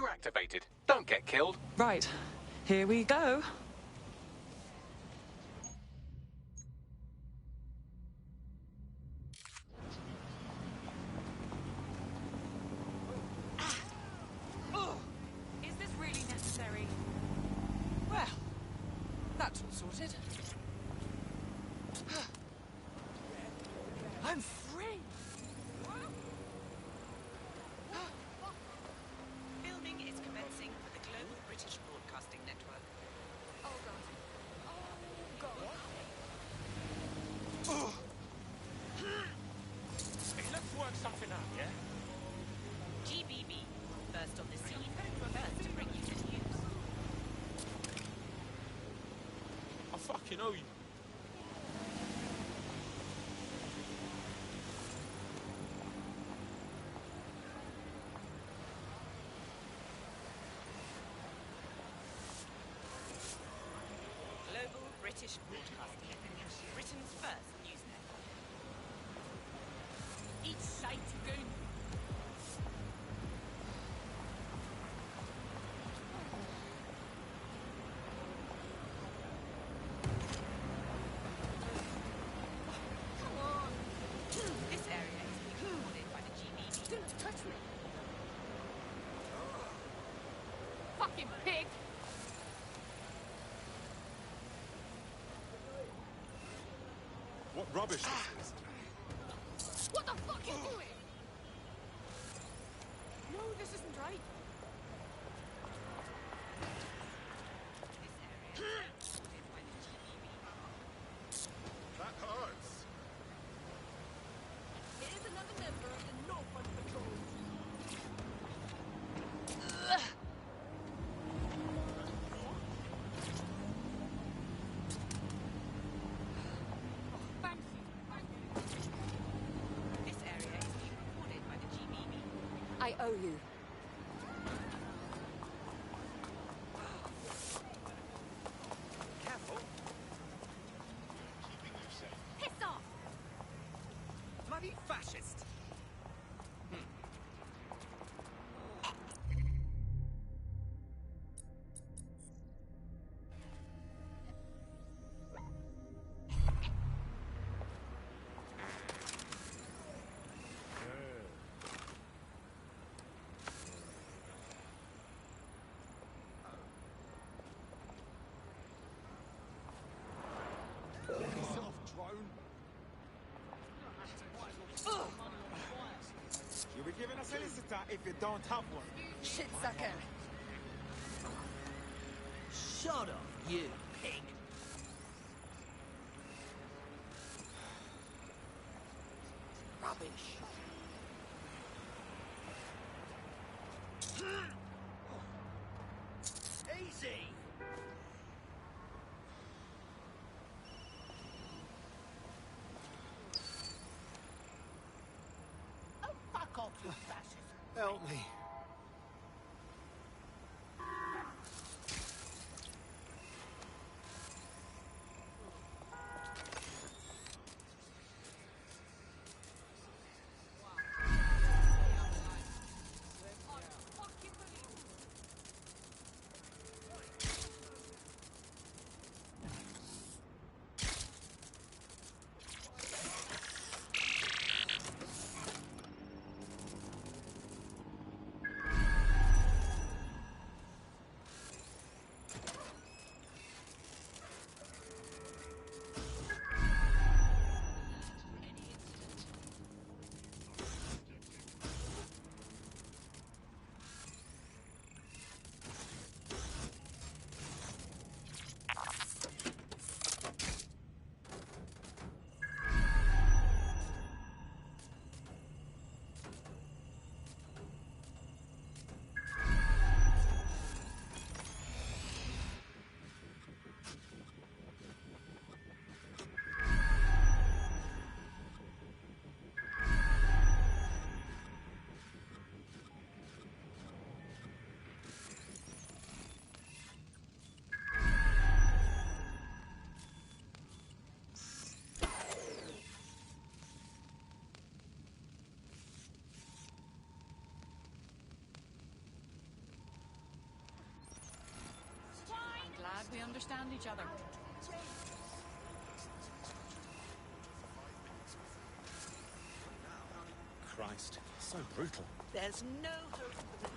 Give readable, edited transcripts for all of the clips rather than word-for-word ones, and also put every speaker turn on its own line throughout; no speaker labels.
Laser activated. Don't get killed.
Right. Here we go.
Is this really necessary? Well, that's all sorted. I'm free!
Filming is commencing for the Global British Broadcasting Network.
Oh god. Oh god.
Hey, let's work something out, yeah?
GBB, first on the scene, first to bring you the news.
I fucking owe you.
Global British Broadcasting, Britain's first news network.
Each side goon. Come on.
This area is being recorded by the GBB.
Don't touch me. Fucking pig.
What rubbish this is.
What the fuck are you doing? No, this isn't right.
This area is recorded by the GBB.
That hurts.
Here's another member of the No Fun Patrol. Fancy.
This area is being recorded by the GBB.
I owe you.
Careful.
Keeping you safe.
Piss off!
Bloody fascist.
You'll be giving us a solicitor if you don't have one.
Shit sucker.
Shut up, you pig.
Rubbish.
Easy.
Oh, fuck off, you fascist.
Help me.
understand each other.
Christ, so brutal.
There's no hope for the...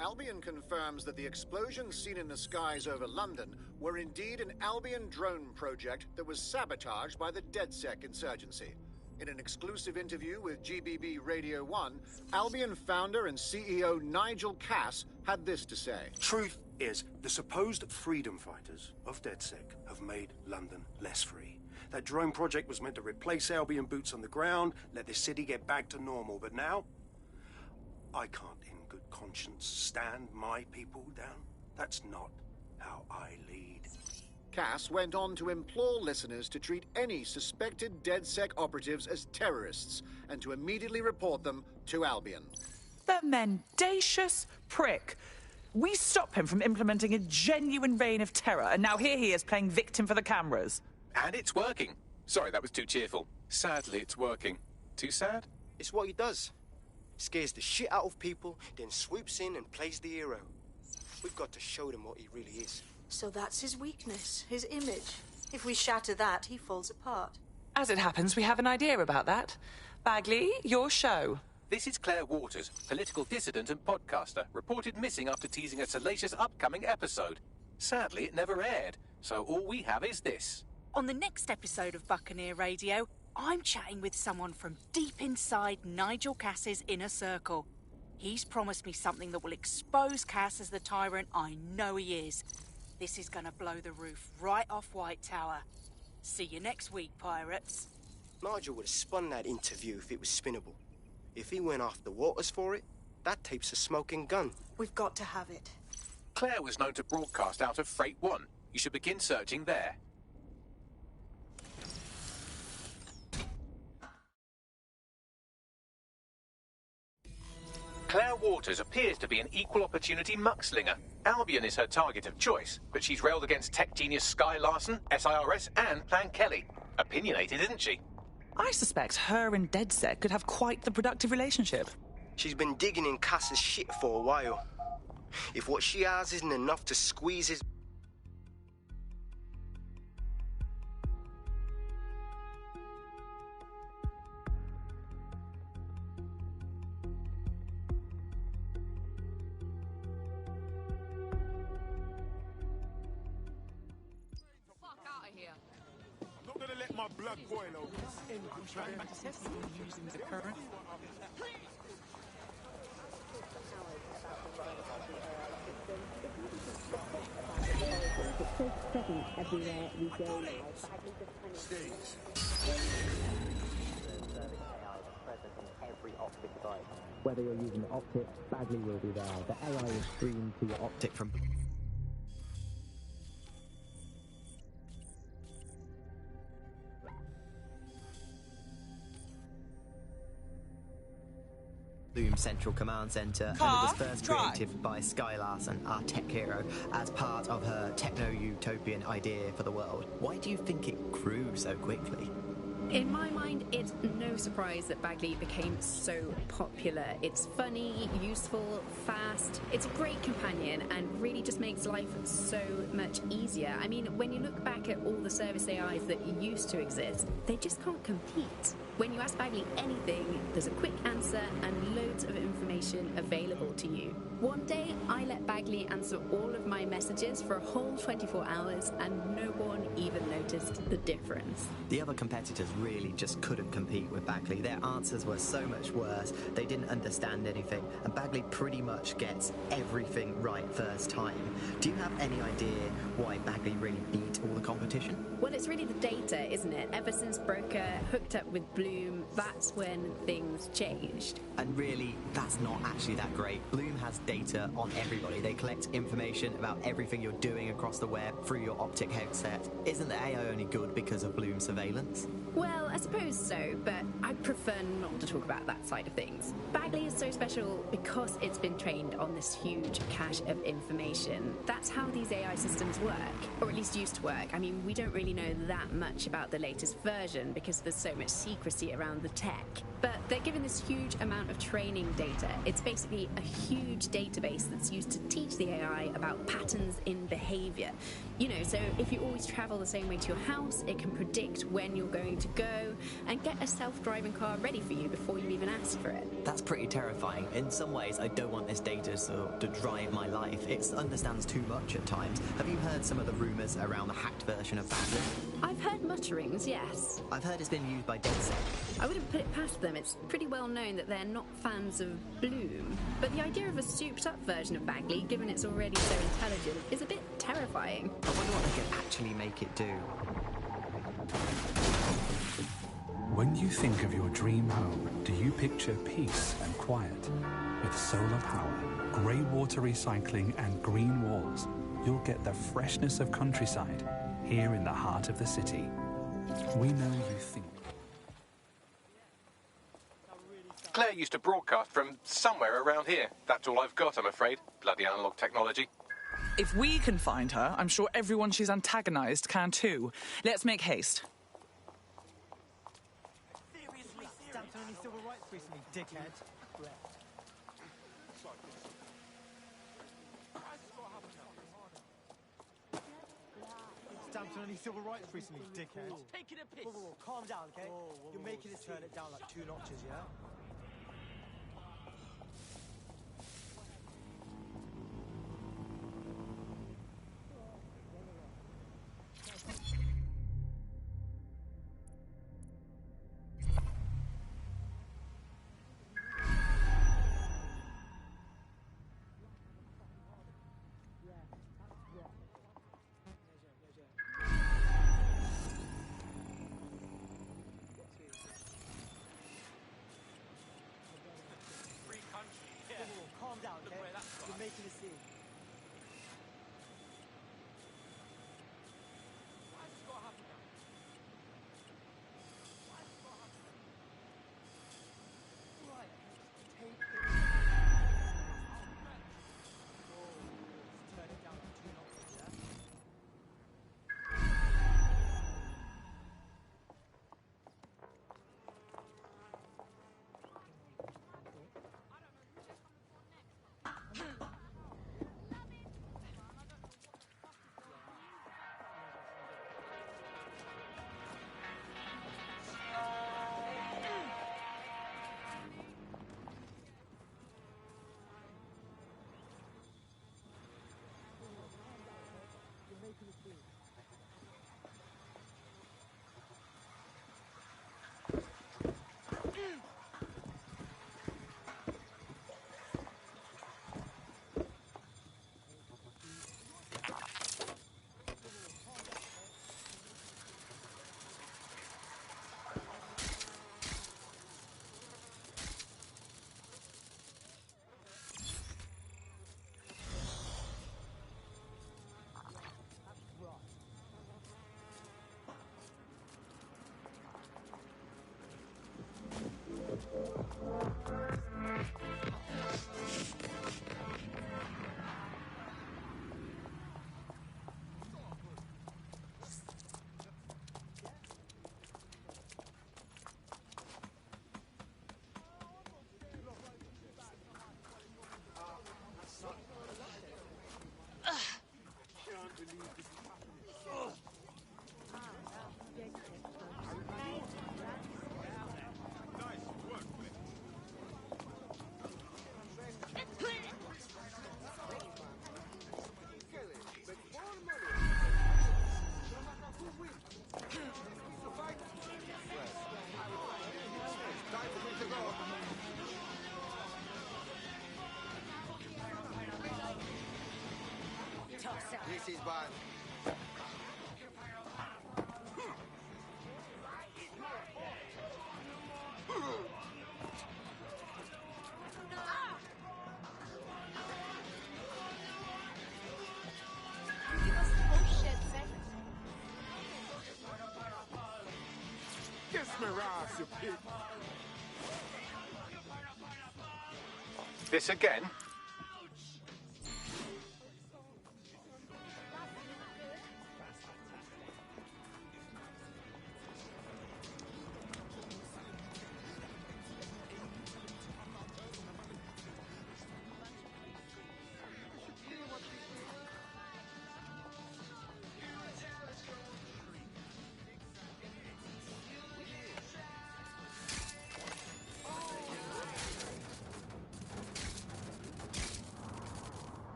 Albion confirms that the explosions seen in the skies over London were indeed an Albion drone project that was sabotaged by the DedSec insurgency. In an exclusive interview with GBB Radio 1, Albion founder and CEO Nigel Cass had this to say.
Truth is, the supposed freedom fighters of DedSec have made London less free. That drone project was meant to replace Albion boots on the ground, let the city get back to normal, but now I can't in good conscience stand my people down. That's not how I lead.
Cass went on to implore listeners to treat any suspected DedSec operatives as terrorists and to immediately report them to Albion.
The mendacious prick. We stop him from implementing a genuine reign of terror, and now here he is playing victim for the cameras.
And it's working. Sorry, that was too cheerful. Sadly, it's working. Too sad?
It's what he does. Scares the shit out of people, then swoops in and plays the hero. We've got to show them what he really is.
So that's his weakness, his image. If we shatter that, he falls apart.
As it happens, we have an idea about that. Bagley, your show.
This is Claire Waters, political dissident and podcaster, reported missing after teasing a salacious upcoming episode. Sadly, it never aired, so all we have is this.
On the next episode of Buccaneer Radio, I'm chatting with someone from deep inside Nigel Cass's inner circle. He's promised me something that will expose Cass as the tyrant I know he is. This is gonna blow the roof right off White Tower. See you next week, pirates.
Nigel would have spun that interview if it was spinnable. If he went after Waters for it, that tape's a smoking gun.
We've got to have it.
Claire was known to broadcast out of Freight 1. You should begin searching there. Claire Waters appears to be an equal opportunity muckslinger. Albion is her target of choice, but she's railed against tech genius Sky Larson, SIRS, and Plan Kelly. Opinionated, isn't she?
I suspect her and DedSec could have quite the productive relationship.
She's been digging in Cass's shit for a while. If what she has isn't enough to squeeze his...
Fuck out of here.
My blood boil over this.
I'm trying to test you using the current.
Everywhere we go now. Every optic device. Whether you're using the optic, Bagley will be there. The AI is streamed to your optic from...
Bloom Central Command Center, and it was first created by Sky Larson, our tech hero, as part of her techno-utopian idea for the world. Why do you think it grew so quickly?
In my mind, it's no surprise that Bagley became so popular. It's funny, useful, fast. It's a great companion and really just makes life so much easier. I mean, when you look back at all the service AIs that used to exist, they just can't compete. When you ask Bagley anything, there's a quick answer and loads of information available to you. One day, I let Bagley answer all of my messages for a whole 24 hours, and no one even noticed the difference.
The other competitors really just couldn't compete with Bagley. Their answers were so much worse, they didn't understand anything, and Bagley pretty much gets everything right first time. Do you have any idea why Bagley really beat all the competition?
Well, it's really the data, isn't it? Ever since Broker hooked up with Bloom, that's when things changed.
And really, that's not actually that great. Bloom has data on everybody. They collect information about everything you're doing across the web through your optic headset. Isn't the AI only good because of Bloom surveillance?
Well, I suppose so, but I prefer not to talk about that side of things. Bagley is so special because it's been trained on this huge cache of information. That's how these AI systems work, or at least used to work. I mean, we don't really know that much about the latest version because there's so much secrecy around the tech. But they're given this huge amount of training data. It's basically a huge database that's used to teach the AI about patterns in behavior. You know, so if you always travel the same way to your house, it can predict when you're going to go and get a self-driving car ready for you before you even ask for it.
That's pretty terrifying. In some ways, I don't want this data to drive my life. It understands too much at times. Have you heard some of the rumours around the hacked version of Bagley?
I've heard mutterings, yes.
I've heard it's been used by DedSec.
I wouldn't put it past them. It's pretty well known that they're not fans of Bloom. But the idea of a souped-up version of Bagley, given it's already so intelligent, is a bit terrifying.
I wonder what they could actually make it do.
When you think of your dream home, do you picture peace and quiet? With solar power, grey water recycling and green walls, you'll get the freshness of countryside here in the heart of the city. We know you think.
Claire used to broadcast from somewhere around here. That's all I've got, I'm afraid. Bloody analog technology.
If we can find her, I'm sure everyone she's antagonised can too. Let's make haste.
Seriously, stamped on any civil rights recently, dickhead. Stamped on any civil rights recently, dickhead.
Taking a piss.
Whoa, calm down, okay? You're making us turn it down like 2 notches, yeah?
This is bad.
Kiss me, Ross, you pig.
This again?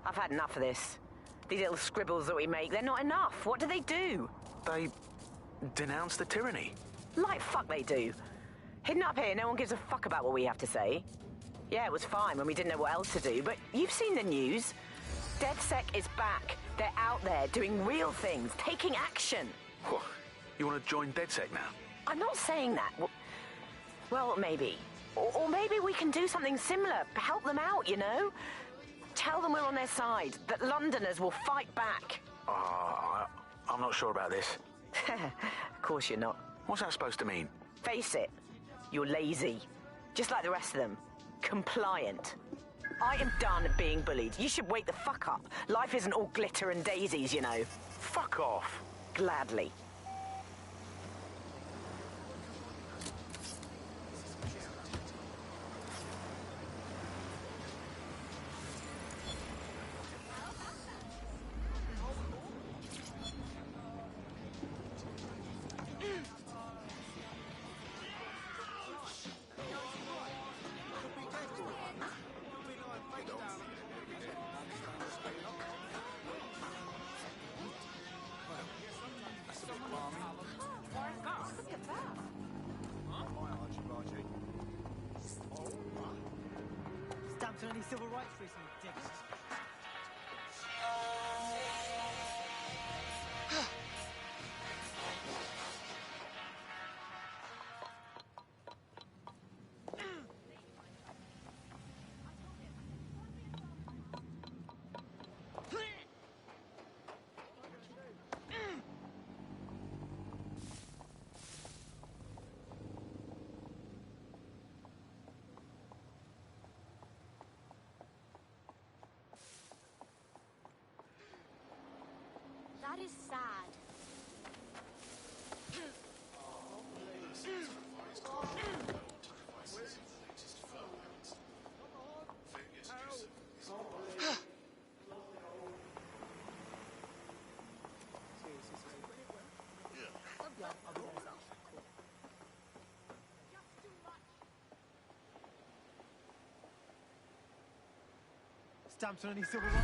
I've had enough of this. These little scribbles that we make, they're not enough. What do they do?
They denounce the tyranny.
Like fuck they do. Hidden up here, no one gives a fuck about what we have to say. Yeah, it was fine when we didn't know what else to do, but you've seen the news. DedSec is back. They're out there doing real things, taking action.
What? You want to join DedSec now?
I'm not saying that. Well, maybe. Or maybe we can do something similar. Help them out, you know? Tell them we're on their side, that Londoners will fight back.
I'm not sure about this.
Of course you're not.
What's that supposed to mean?
Face it, you're lazy. Just like the rest of them. Compliant. I am done being bullied. You should wake the fuck up. Life isn't all glitter and daisies, you know.
Fuck off.
Gladly.
Stamps on any civil rights recently, dicks.
That is sad.
Stamps on any civil rights.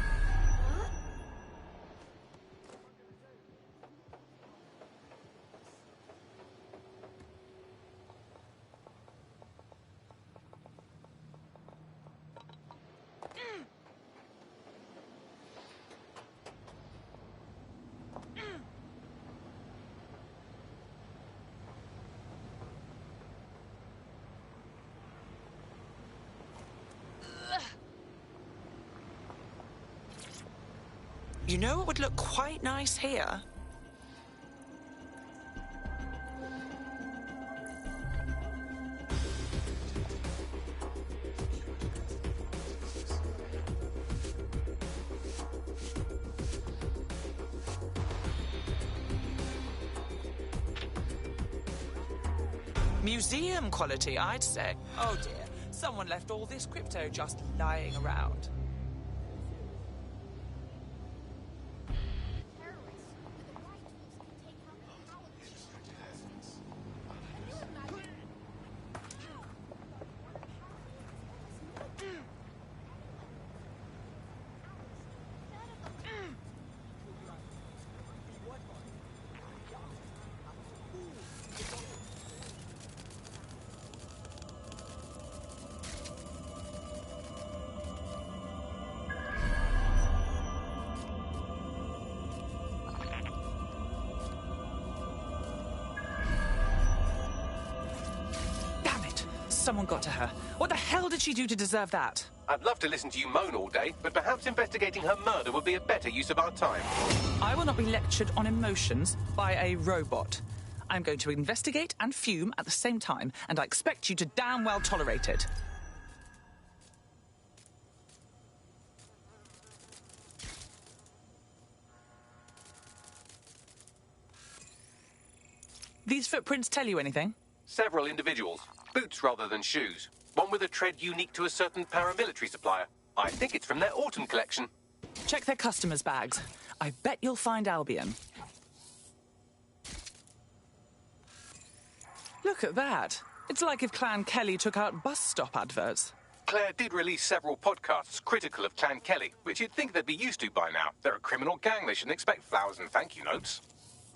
You know what would look quite nice here? Museum quality, I'd say. Oh dear, someone left all this crypto just lying around. someone got to her. What the hell did she do to deserve that?
I'd love to listen to you moan all day, but perhaps investigating her murder would be a better use of our time.
I will not be lectured on emotions by a robot. I'm going to investigate and fume at the same time, and I expect you to damn well tolerate it. These footprints tell you anything?
Several individuals. Boots rather than shoes. One with a tread unique to a certain paramilitary supplier. I think it's from their autumn collection.
Check their customers' bags. I bet you'll find Albion. Look at that. It's like if Clan Kelly took out bus stop adverts.
Claire did release several podcasts critical of Clan Kelly, which you'd think they'd be used to by now. They're a criminal gang. They shouldn't expect flowers and thank you notes.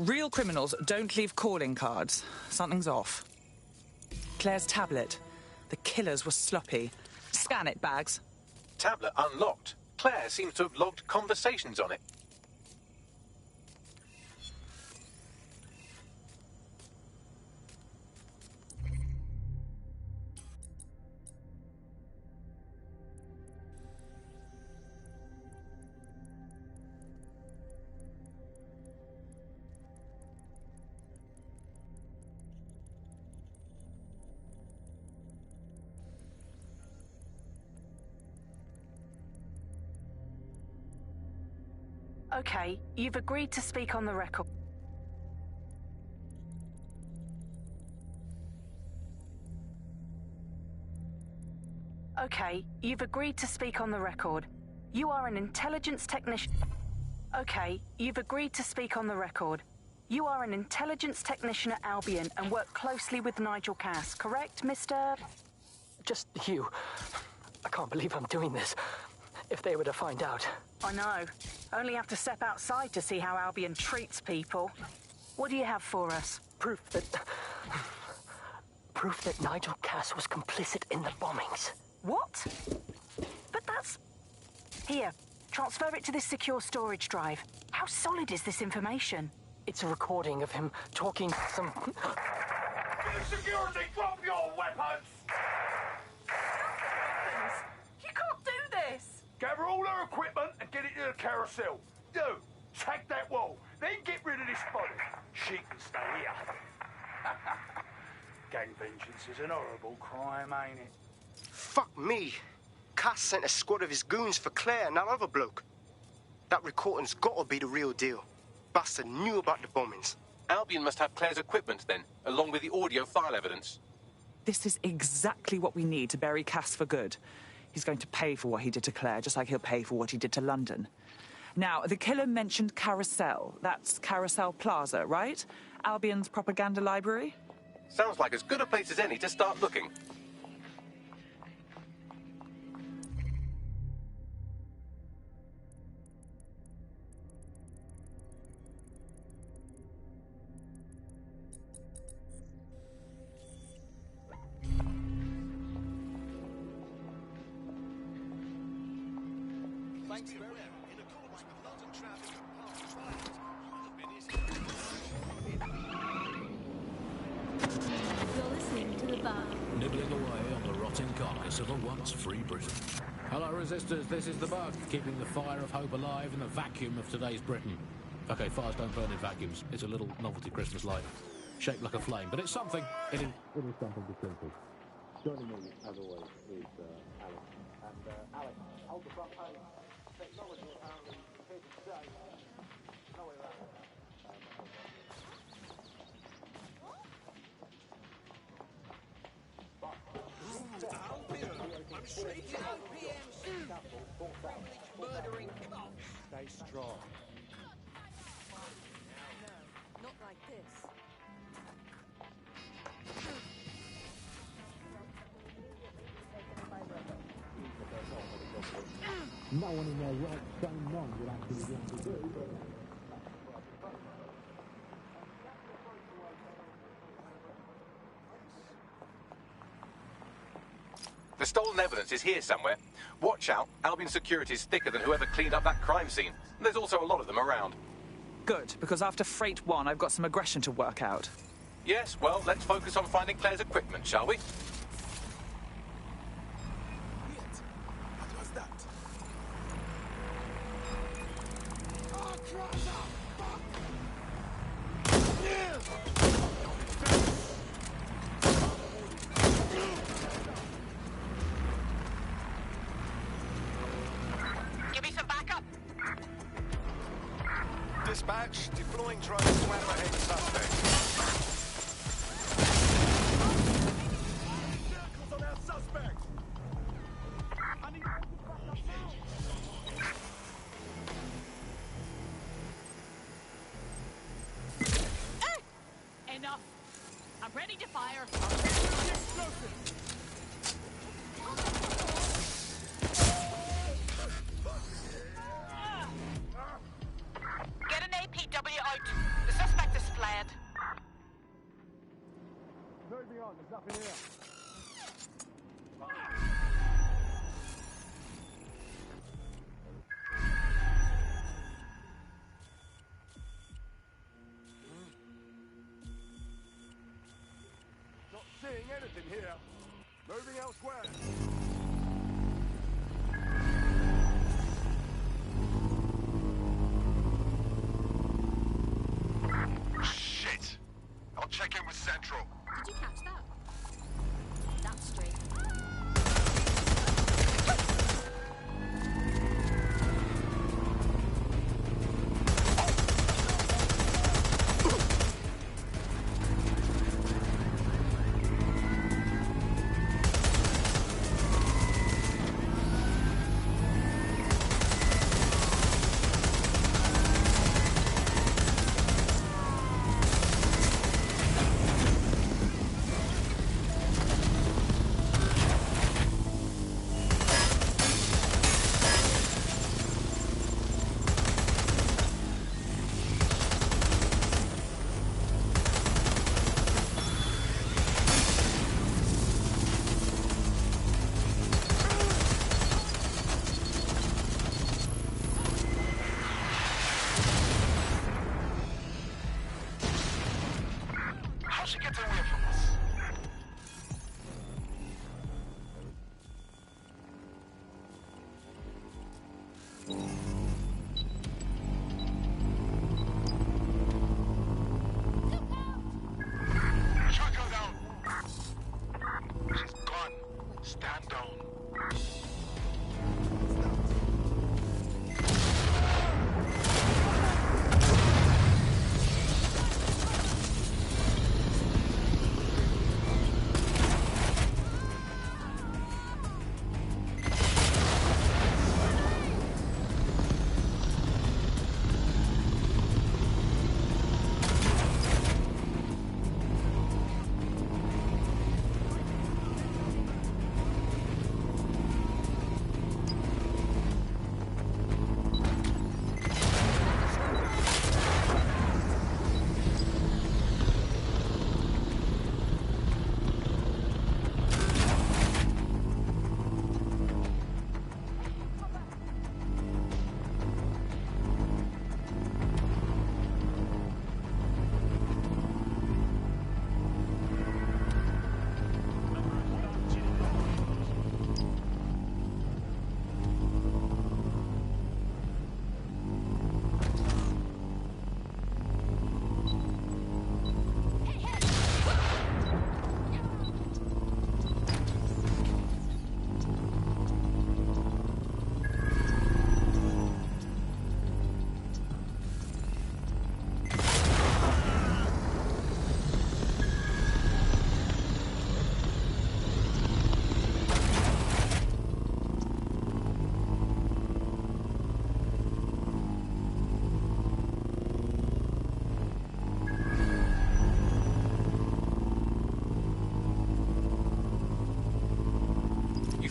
Real criminals don't leave calling cards. Something's off. Claire's tablet. The killers were sloppy. Scan it, Bags.
Tablet unlocked. Claire seems to have logged conversations on it.
Okay, you've agreed to speak on the record. Okay, you've agreed to speak on the record. You are an intelligence technician. Okay, you've agreed to speak on the record. You are an intelligence technician at Albion and work closely with Nigel Cass, correct, Mr.?
Just you. I can't believe I'm doing this. If they were to find out.
I know. Only have to step outside to see how Albion treats people. What do you have for us?
Proof that Nigel Cass was complicit in the bombings.
What? But that's... Here, transfer it to this secure storage drive. How solid is this information?
It's a recording of him talking to some...
Security, drop your weapons!
You can't do this!
Gather all her equipment and get it to the carousel. You, tag that wall, then get rid of this body. She can stay here. Gang vengeance is an horrible crime, ain't it?
Fuck me. Cass sent a squad of his goons for Claire and that other bloke. That recording's gotta be the real deal. Bastard knew about the bombings.
Albion must have Claire's equipment then, along with the audio file evidence.
This is exactly what we need to bury Cass for good. He's going to pay for what he did to Claire, just like he'll pay for what he did to London. Now, the killer mentioned Carousel. That's Carousel Plaza, right? Albion's propaganda library?
Sounds like as good a place as any to start looking.
You're listening to The Bug.
Nibbling away on the rotting carcass of a once-free Britain. Hello, resistors, this is The Bug, keeping the fire of hope alive in the vacuum of today's Britain. Okay, fires don't burn in vacuums. It's a little novelty Christmas light, shaped like a flame, but it's something. It is
something to simple. Joining me, as always, is Alex. And Alex, hold the front page. Technology apparently here to stay. No way around it.
I'm straight to OPM. Murdering kebab.
Stay strong.
No, not like this.
No one in their right sane mind would actually want to do.
The stolen evidence is here somewhere. Watch out, Albion security is thicker than whoever cleaned up that crime scene. There's also a lot of them around.
Good, because after Freight 1, I've got some aggression to work out.
Yes, well, let's focus on finding Claire's equipment, shall we?
Dispatch, deploying drones to apprehend the suspect.
Circles on our suspect! I need
Enough. I'm ready to fire.
Get an APW out. The suspect is fled.
Moving on, there's nothing here. Not seeing anything here. Moving elsewhere.
Shit! I'll check in with Central.
Did you catch that? That's straight.
How'd she get away from us? Should go down. She's gone. Stand down.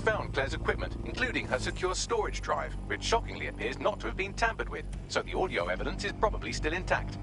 Found Claire's equipment, including her secure storage drive, which shockingly appears not to have been tampered with, so the audio evidence is probably still intact.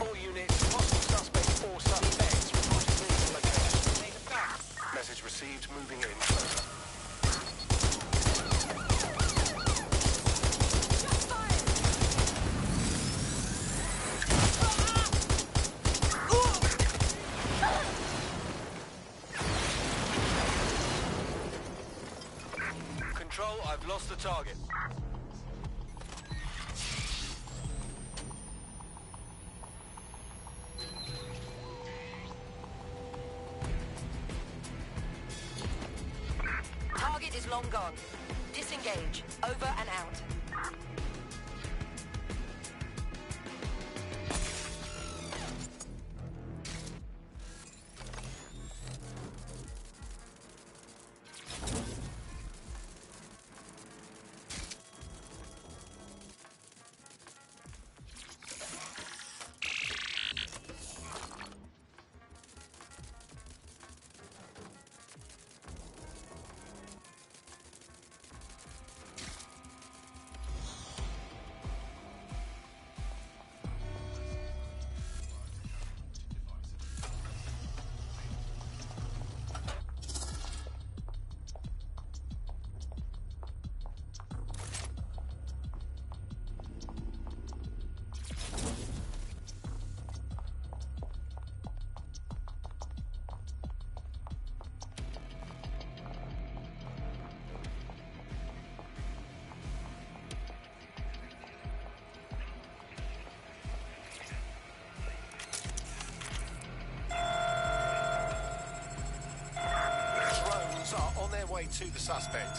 All units, possible suspects or suspects reported vehicle location.
Control, I've lost the target.
Target is long gone. Disengage. Over and out.
Are on their way to the suspect.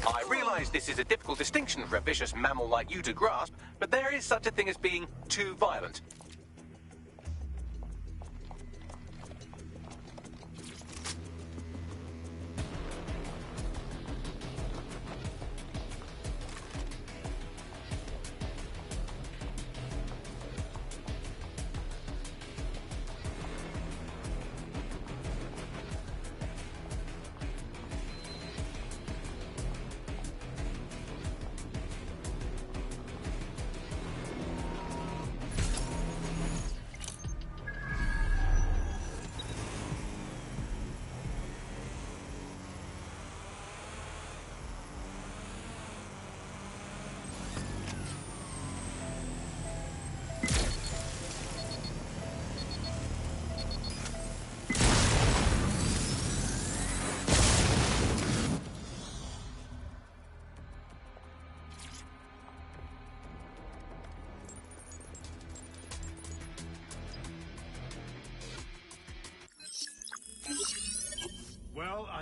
I realise this is a difficult distinction for a vicious mammal like you to grasp, but there is such a thing as being too violent.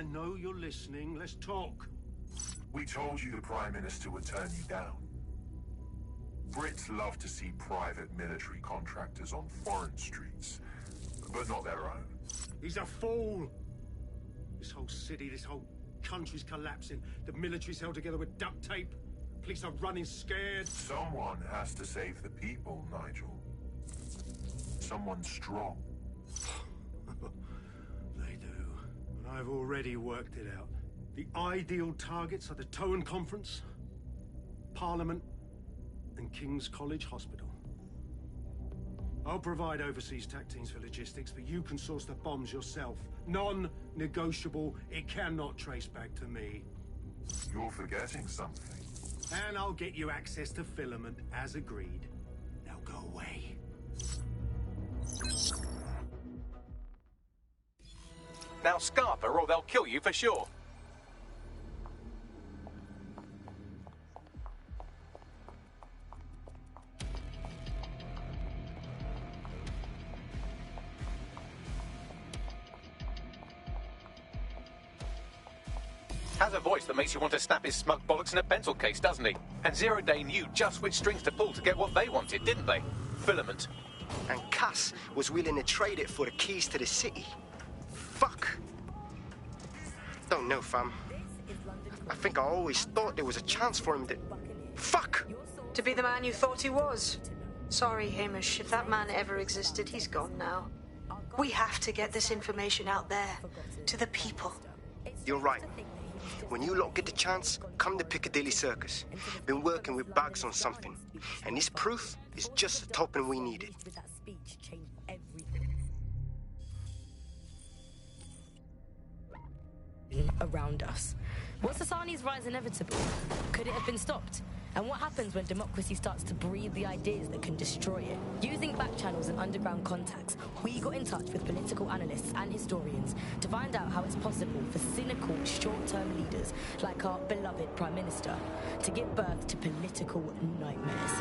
I know you're listening. Let's talk.
We told you the Prime Minister would turn you down. Brits love to see private military contractors on foreign streets, but not their own.
He's a fool. This whole city, this whole country's collapsing. The military's held together with duct tape. Police are running scared.
Someone has to save the people, Nigel. Someone strong.
They do. But I've already worked it out. The ideal targets are the Towan Conference, Parliament, and King's College Hospital. I'll provide overseas tac teams for logistics, but you can source the bombs yourself. Non-negotiable. It cannot trace back to me.
You're forgetting something.
And I'll get you access to filament, as agreed. Now go away.
Now scarper or they'll kill you for sure. Has a voice that makes you want to snap his smug bollocks in a pencil case, doesn't he? And Zero Day knew just which strings to pull to get what they wanted, didn't they? Filament.
And Cass was willing to trade it for the keys to the city. Fuck. Don't know, fam. I think I always thought there was a chance for him to... Fuck!
To be the man you thought he was. Sorry, Hamish. If that man ever existed, he's gone now. We have to get this information out there. To the people.
You're right. When you lot get the chance, come to Piccadilly Circus. Been working with Bags on something. And this proof is just the token we needed.
Around us. Was Sasani's rise inevitable? Could it have been stopped? And what happens when democracy starts to breed the ideas that can destroy it? Using back channels and underground contacts, we got in touch with political analysts and historians to find out how it's possible for cynical, short-term leaders like our beloved Prime Minister to give birth to political nightmares.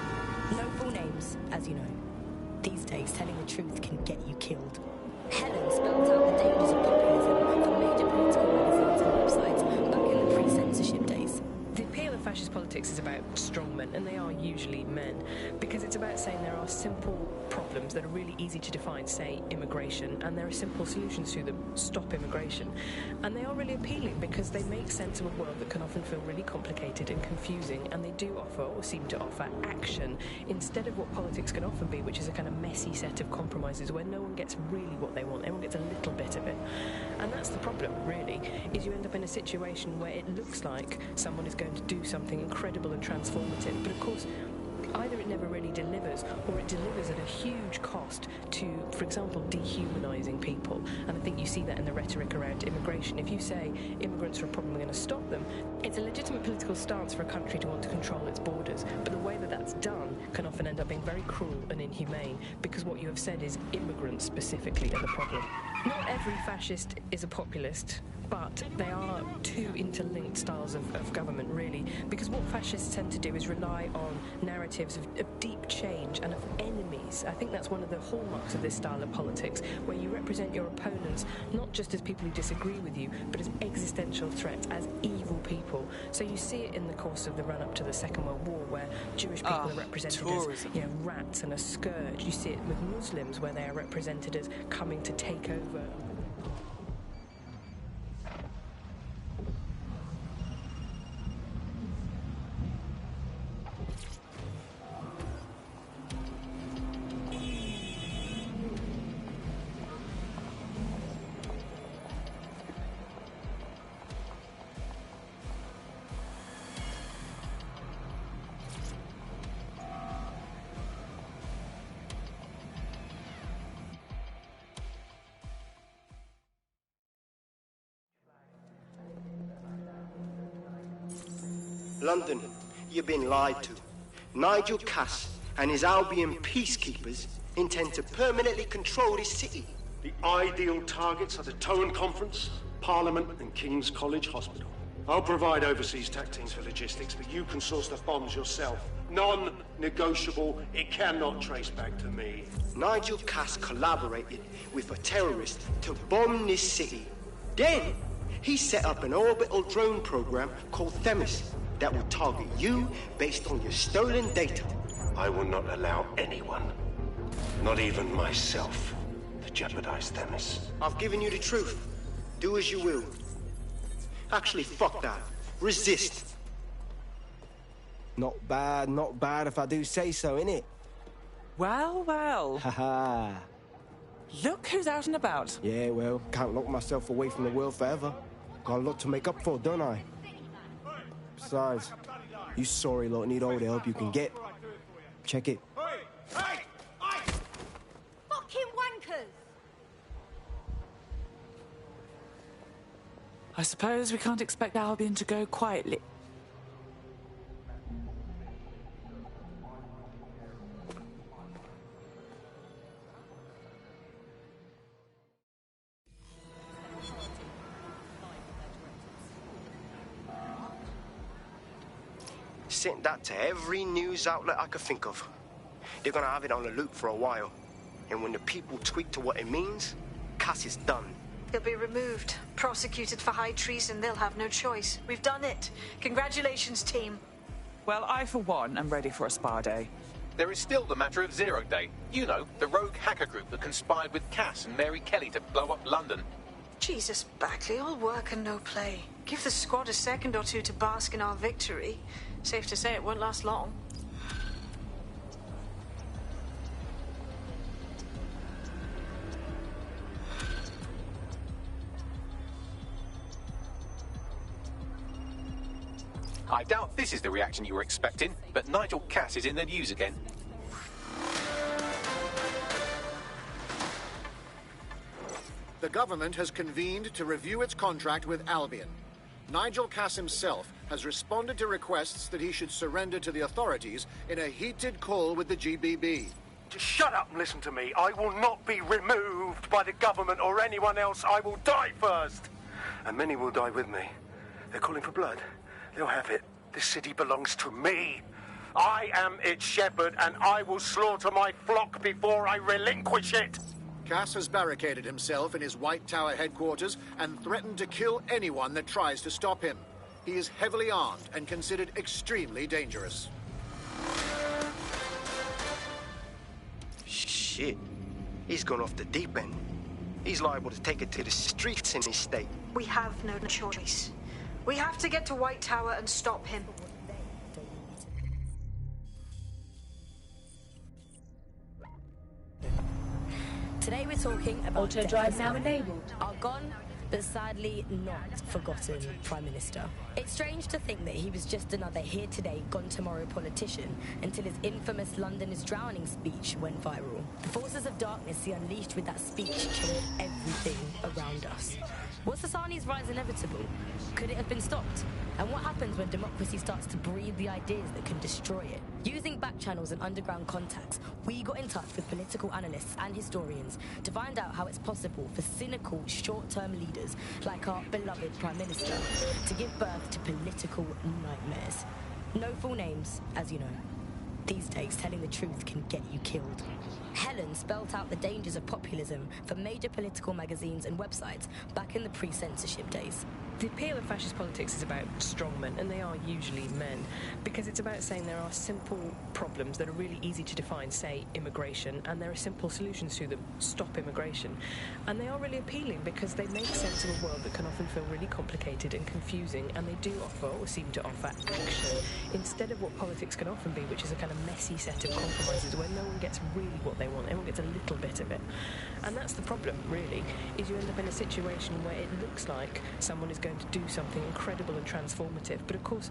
No full names, as you know. These days, telling the truth can get you killed. Helen spelled out the dangers of populism for major political magazines and websites back in the pre-censorship days.
The appeal of fascist politics is about strongmen, and they are usually men, because it's about saying there are simple problems that are really easy to define, say immigration, and there are simple solutions to them, stop immigration. And they are really appealing because they make sense of a world that can often feel really complicated and confusing, and they do offer, or seem to offer, action instead of what politics can often be, which is a kind of messy set of compromises where no one gets really what they want, everyone gets a little bit of it. And that's the problem, really, is you end up in a situation where it looks like someone is going to do something incredible and transformative, but of course either it never really delivers, or it delivers at a huge cost to, for example, dehumanising people. And I think you see that in the rhetoric around immigration. If you say immigrants are a problem, we're going to stop them, it's a legitimate political stance for a country to want to control its borders, but the way that that's done can often end up being very cruel and inhumane, because what you have said is immigrants specifically are the problem. Not every fascist is a populist, but they are two interlinked styles of government, really, because what fascists tend to do is rely on narratives of deep change and of enemies. I think that's one of the hallmarks of this style of politics, where you represent your opponents not just as people who disagree with you, but as existential threats, as evil people. So you see it in the course of the run-up to the Second World War, where Jewish people are represented as rats and a scourge. You see it with Muslims, where they are represented as coming to take over.
London, you've been lied to. Nigel Cass and his Albion peacekeepers intend to permanently control this city.
The ideal targets are the Towan Conference, Parliament, and King's College Hospital. I'll provide overseas tac teams for logistics, but you can source the bombs yourself. Non-negotiable. It cannot trace back to me.
Nigel Cass collaborated with a terrorist to bomb this city. Then, He set up an orbital drone program called Themis that will target you based on your stolen data.
I will not allow anyone, not even myself, to jeopardize Themis.
I've given you the truth. Do as you will. Actually, fuck that. Resist.
Not bad if I do say so, innit?
Well, well.
Haha.
Look who's out and about.
Yeah, well, can't lock myself away from the world forever. Got a lot to make up for, don't I? Besides, you sorry lot need all the help you can get. Check it.
Fucking wankers!
I suppose we can't expect Albion to go quietly.
Sent that to every news outlet I could think of. They're gonna have it on the loop for a while. And when the people tweak to what it means, Cass is done.
He'll be removed, prosecuted for high treason. They'll have no choice. We've done it. Congratulations, team.
Well, I, for one, am ready for a spa day.
There is still the matter of Zero Day. You know, the rogue hacker group that conspired with Cass and Mary Kelly to blow up London.
Jesus, Bagley, all work and no play. Give the squad a second or two to bask in our victory. Safe to say it won't last long.
I doubt this is the reaction you were expecting, but Nigel Cass is in the news again.
The government has convened to review its contract with Albion. Nigel Cass himself has responded to requests that he should surrender to the authorities in a heated call with the GBB.
Just shut up and listen to me. I will not be removed by the government or anyone else. I will die first. And many will die with me. They're calling for blood. They'll have it. This city belongs to me. I am its shepherd, and I will slaughter my flock before I relinquish it.
Cass has barricaded himself in his White Tower headquarters and threatened to kill anyone that tries to stop him. He is heavily armed and considered extremely dangerous.
Shit. He's gone off the deep end. He's liable to take it to the streets in his state.
We have no choice. We have to get to White Tower and stop him.
Today we're talking about
auto drive now enabled.
Our gone, but sadly not forgotten Prime Minister. It's strange to think that he was just another here today, gone tomorrow politician until his infamous London is drowning speech went viral. The forces of darkness he unleashed with that speech changed everything around us. Was Sasani's rise inevitable? Could it have been stopped? And what happens when democracy starts to breed the ideas that can destroy it? Using back channels and underground contacts, we got in touch with political analysts and historians to find out how it's possible for cynical, short-term leaders like our beloved Prime Minister to give birth to political nightmares. No full names, as you know. These days, telling the truth can get you killed. Helen spelt out the dangers of populism for major political magazines and websites back in the pre-censorship days.
The appeal of fascist politics is about strongmen, and they are usually men, because it's about saying there are simple problems that are really easy to define, say immigration, and there are simple solutions to them, stop immigration. And they are really appealing because they make sense of a world that can often feel really complicated and confusing, and they do offer, or seem to offer, action, instead of what politics can often be, which is a kind of messy set of compromises where no one gets really what they want, everyone gets a little bit of it. And that's the problem, really, is you end up in a situation where it looks like someone is going to do something incredible and transformative, but of course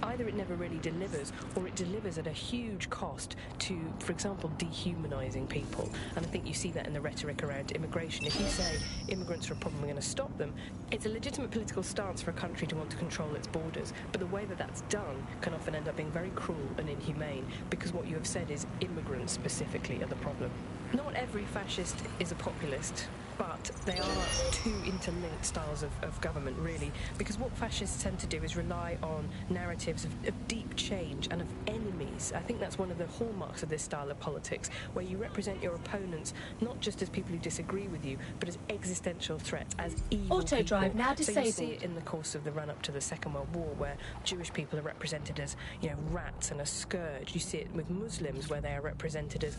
either it never really delivers, or it delivers at a huge cost to, for example, dehumanizing people. And I think you see that in the rhetoric around immigration. If you say immigrants are a problem, we're going to stop them, it's a legitimate political stance for a country to want to control its borders, but the way that that's done can often end up being very cruel and inhumane, because what you have said is immigrants specifically are the problem. Not every fascist is a populist. but they are two interlinked styles of government, really, because what fascists tend to do is rely on narratives of deep change and of enemies. I think that's one of the hallmarks of this style of politics, where you represent your opponents not just as people who disagree with you, but as existential threats, as evil
Auto drive
people.
now
So you
disabled.
see it in the course of the run-up to the Second World War, where Jewish people are represented as, you know, rats and a scourge. You see it with Muslims, where they are represented as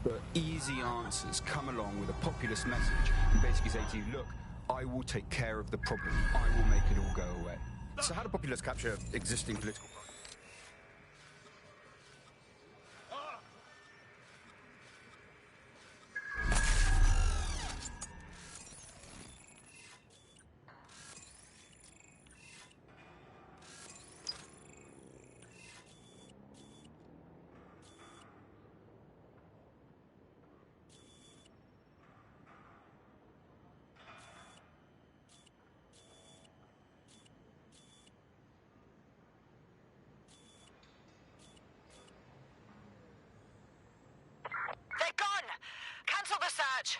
But easy answers come along with a populist message and basically say to you, look, I will take care of the problem. I will make it all go away. So how do populists capture existing political problems?
They're gone! Cancel the search!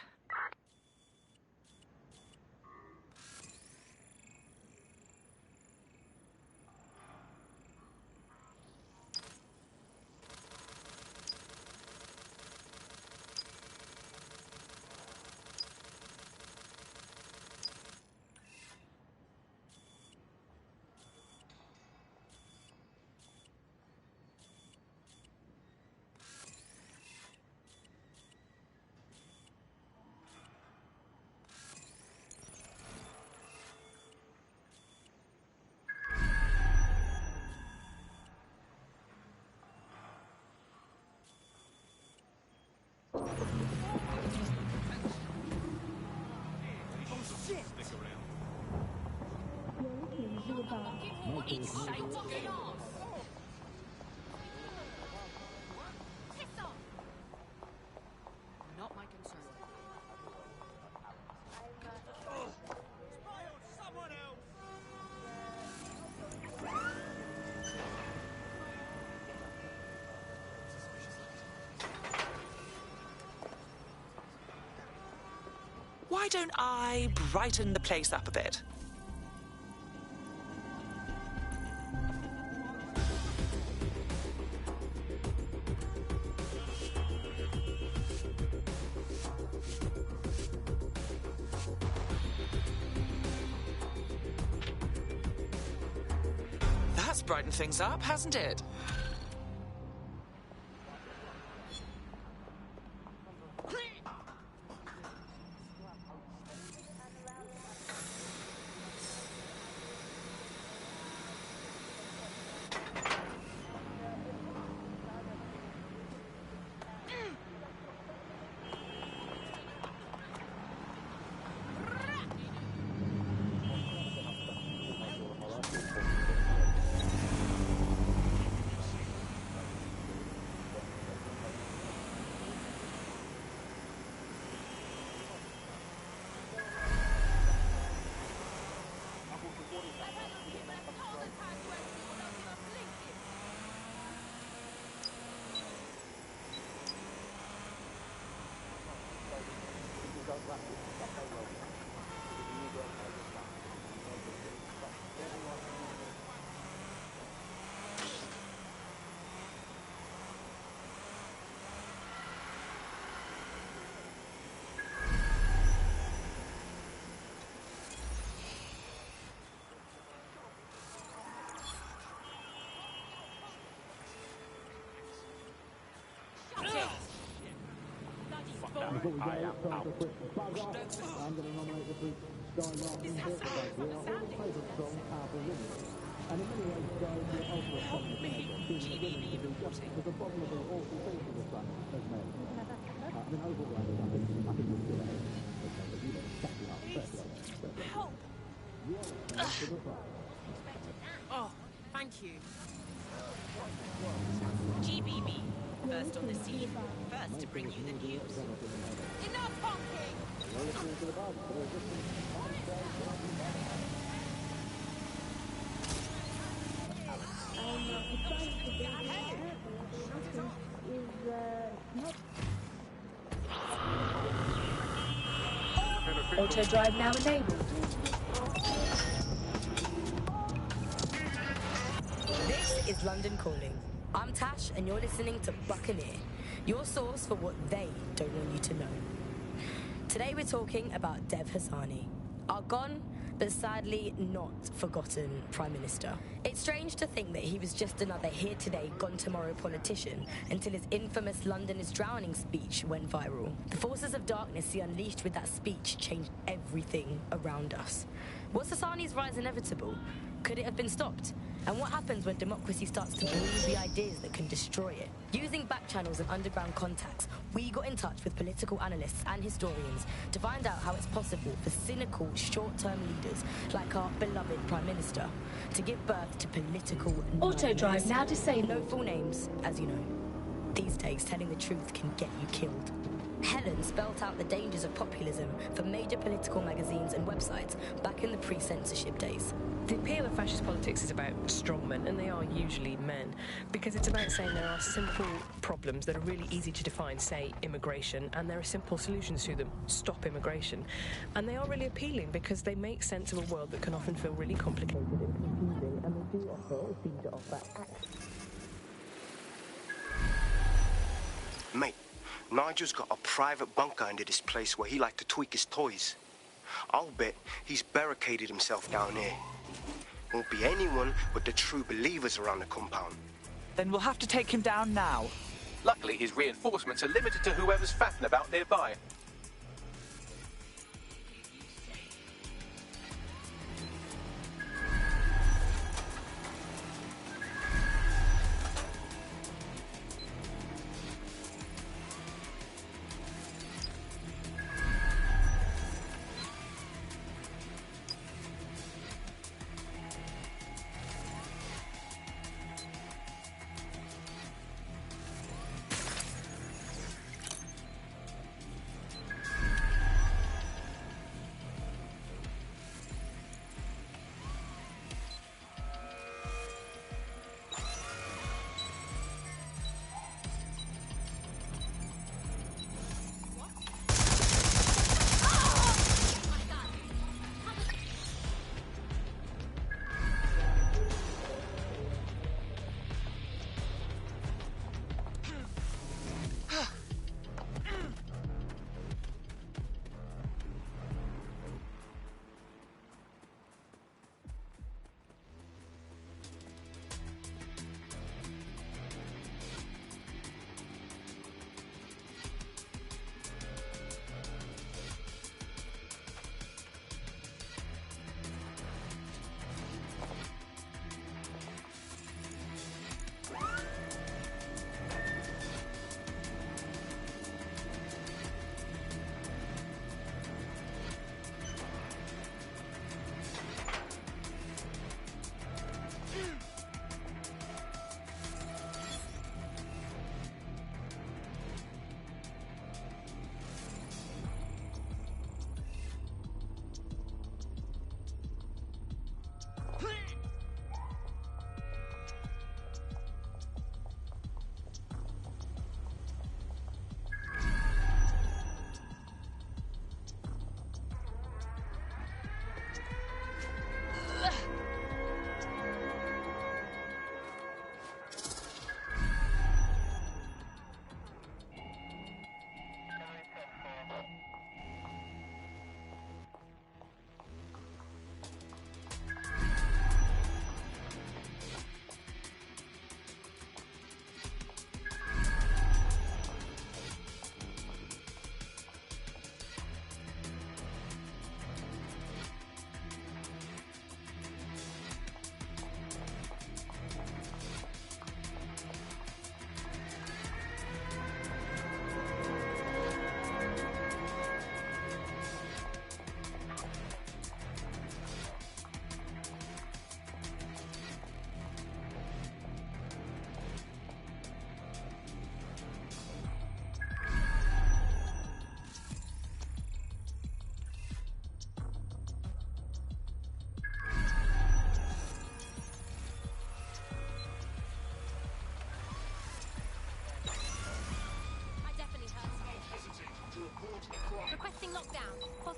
Not my concern. Someone else!
Why don't I brighten the place up a bit? That's brightened things up, hasn't it?
Before we go, time to quick buzz off. I'm going to nominate the group Sky Larson and Brooks. We are all in favour of strong, powerful women. And in many ways, guys, the ultimate problem is choosing women to be just as abominable, awful things to the sun as men. I mean, overall, I think we'll do that. Okay, but you know, shut you up.
Help! Oh, thank you. GBB, first on the scene. First to bring you the news. Enough honking!
Auto drive now enabled. This is London Calling. I'm Tash, and you're listening to Buccaneer, your source for what they don't want you to know. Today we're talking about Dev Hassani, our gone, but sadly not forgotten Prime Minister. It's strange to think that he was just another here today, gone tomorrow politician until his infamous London is drowning speech went viral. The forces of darkness he unleashed with that speech changed everything around us. Was Hassani's rise inevitable? Could it have been stopped? And what happens when democracy starts to breed the ideas that can destroy it? Using back channels and underground contacts, we got in touch with political analysts and historians to find out how it's possible for cynical, short-term leaders like our beloved Prime Minister to give birth to political Auto drive now disabled. No full names, as you know. These days, telling the truth can get you killed. Helen spelt out the dangers of populism for major political magazines and websites back in the pre-censorship days.
The appeal of fascist politics is about strongmen, and they are usually men, because it's about saying there are simple problems that are really easy to define, say immigration, and there are simple solutions to them, stop immigration. And they are really appealing because they make sense of a world that can often feel really complicated and confusing, and they do offer, or seem to offer, access.
Mate, Nigel's got a private bunker under this place where he liked to tweak his toys. I'll bet he's barricaded himself down here. Won't be anyone but the true believers around the compound.
Then we'll have to take him down now.
Luckily, his reinforcements are limited to whoever's fatting about nearby.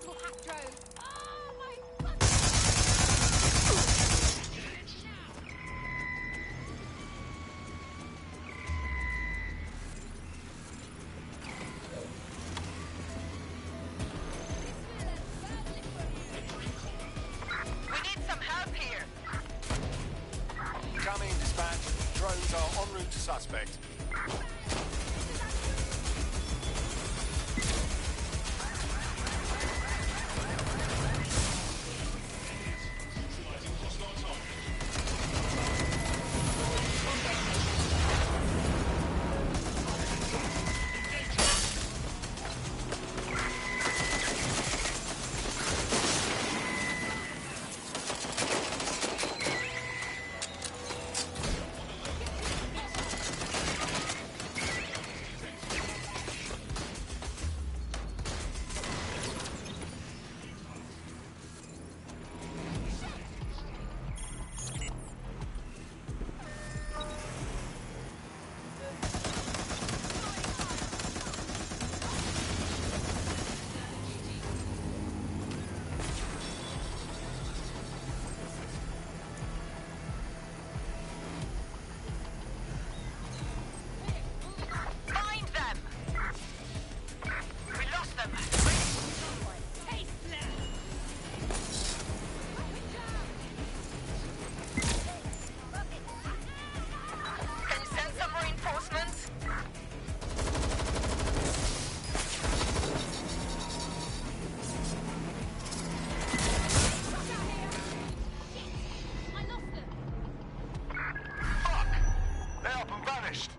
Little hack drone. Oh my
We need some help here.
Come in, dispatch. Drones are en route to suspect.
Find them. We lost them. Can you send some reinforcements?
I lost them.
Fuck! They're up and vanished.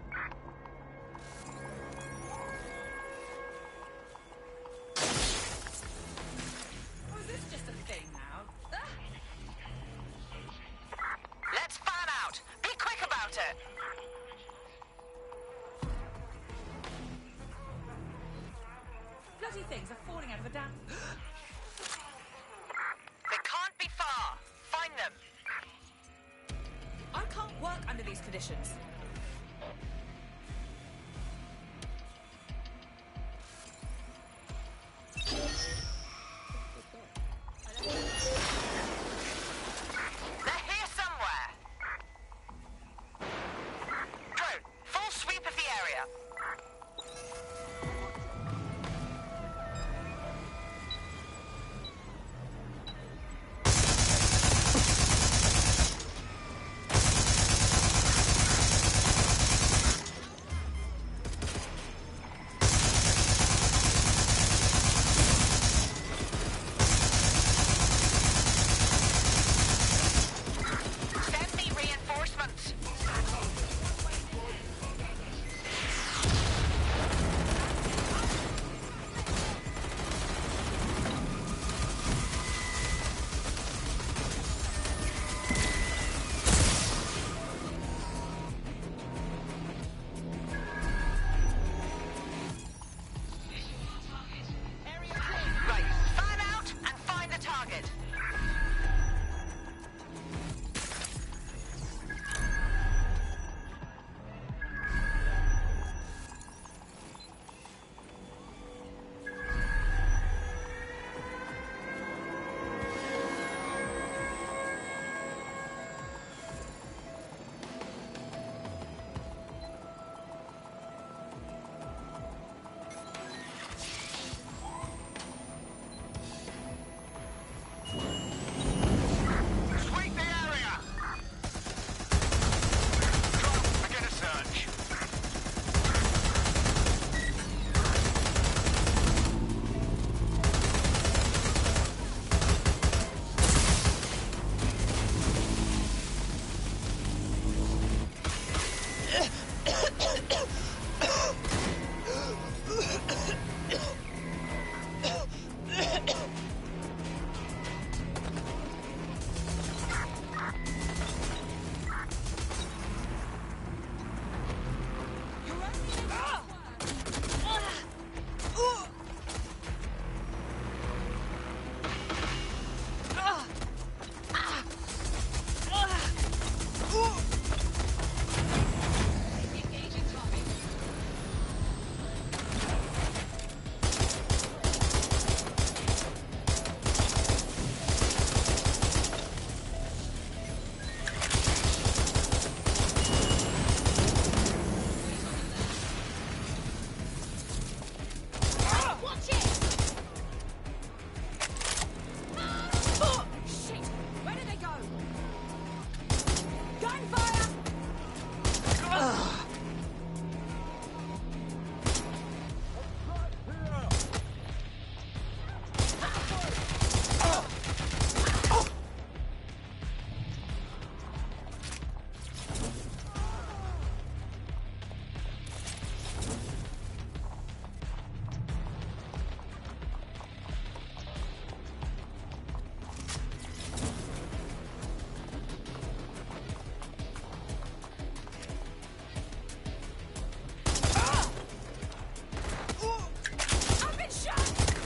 Oh, is this just a thing now?
Let's fan out. Be quick about it.
Bloody things are falling out of the damn...
They can't be far. Find them.
I can't work under these conditions.
They're here somewhere. Drone, full sweep of the area.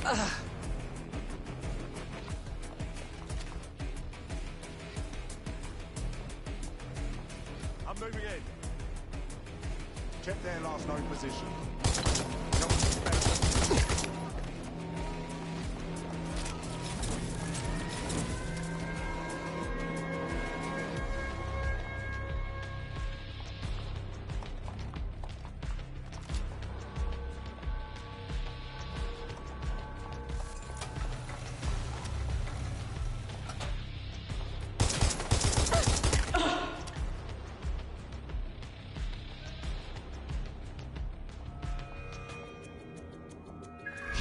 I'm moving in.
Check their last known position.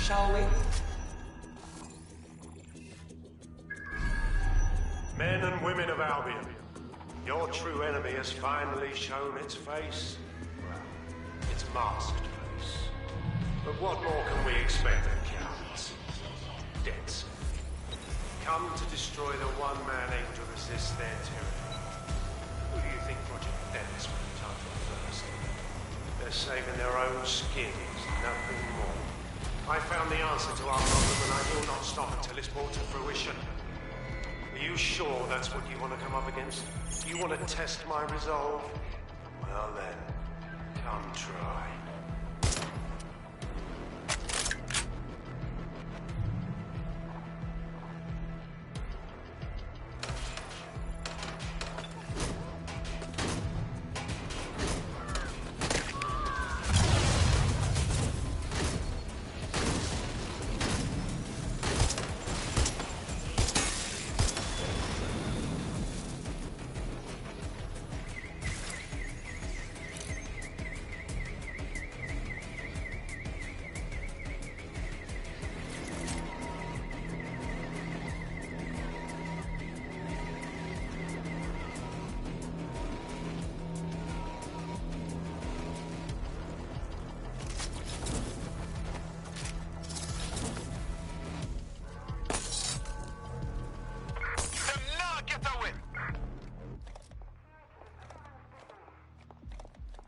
Shall we?
Men and women of Albion, your true enemy has finally shown its face. Well, its masked face. But what more can we expect of cowards? Debts. Come to destroy the one man able to resist their tyranny. Who do you think Project Dennis will target first? They're saving their own skins, nothing more. I found the answer to our problem, and I will not stop until it's brought to fruition. Are you sure that's what you want to come up against? You want to test my resolve? Well then, come try.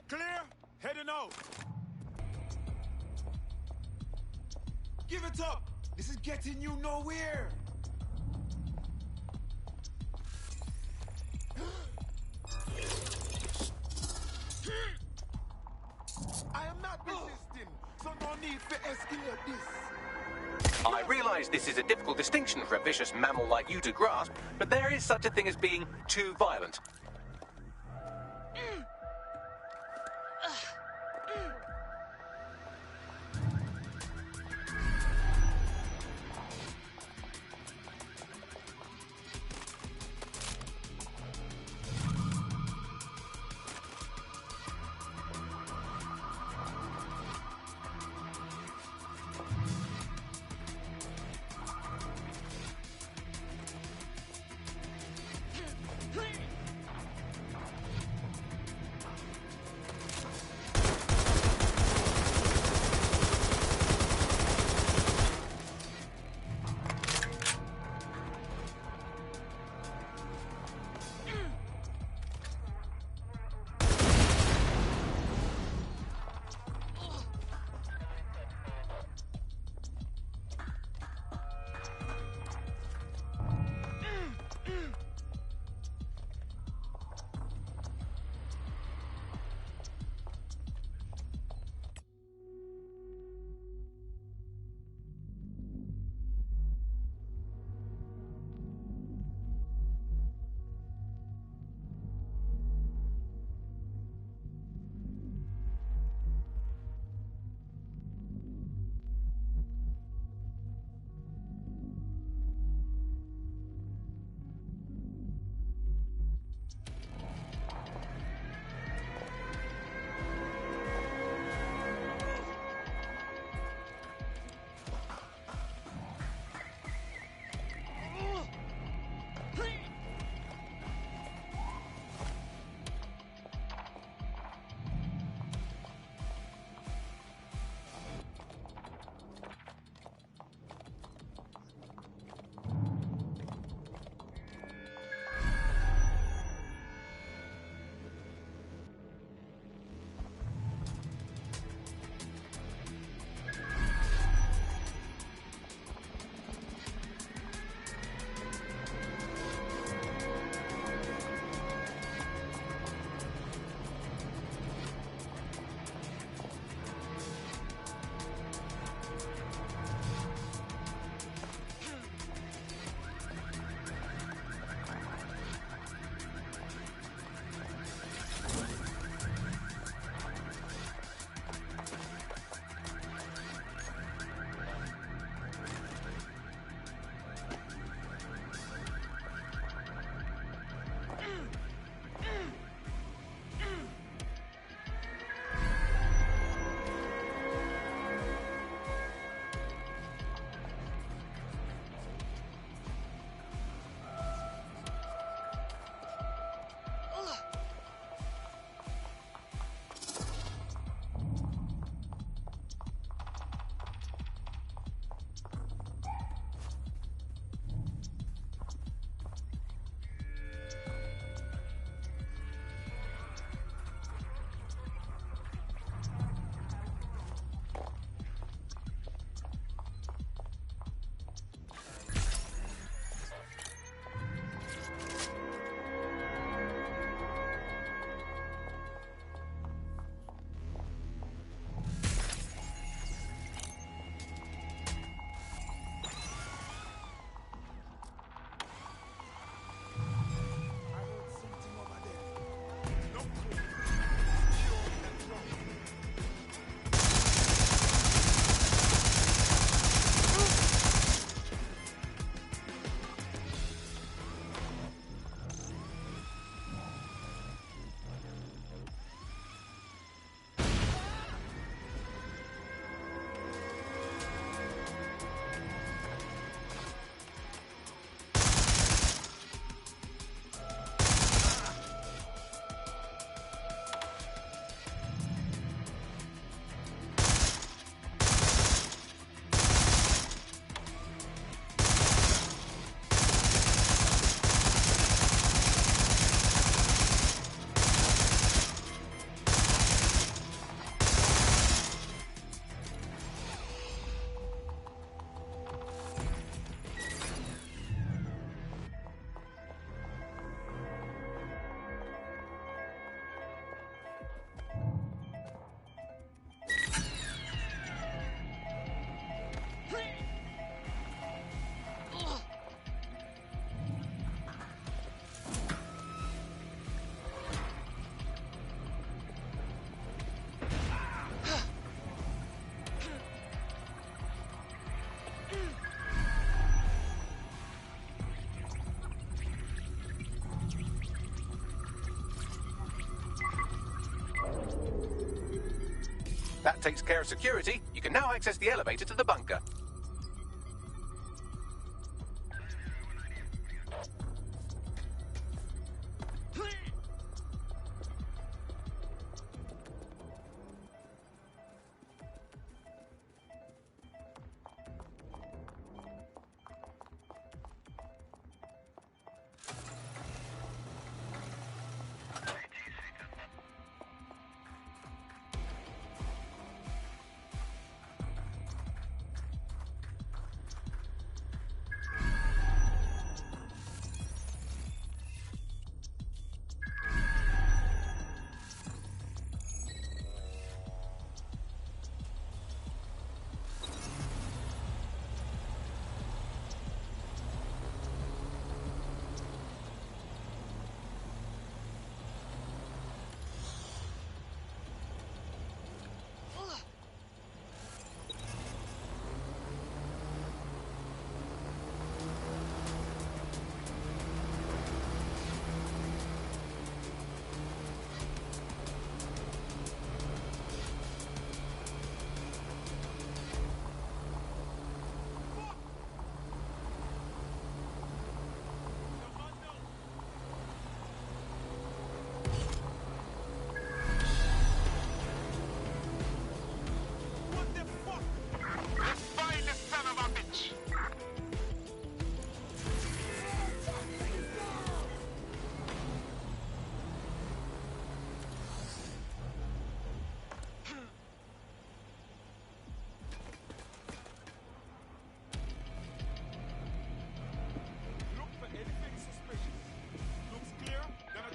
Clear? Heading out. Give it up. This is getting you nowhere. I am not resisting, so no need to escalate this.
I realise this is a difficult distinction for a vicious mammal like you to grasp, but there is such a thing as being too violent. That takes care of security. You can now access the elevator to the bunker.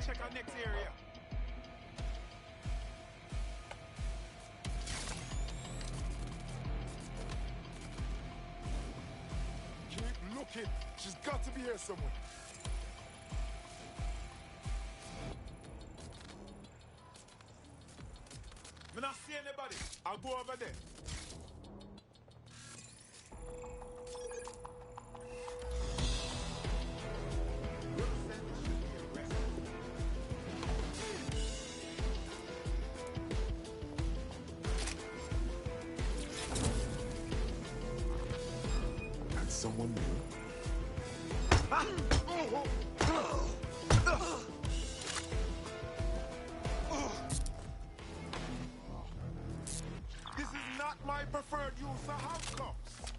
Check our next area. Keep looking. She's got to be here somewhere. I not see anybody. I'll go over there.
Someone new.
This is not my preferred use of handcuffs.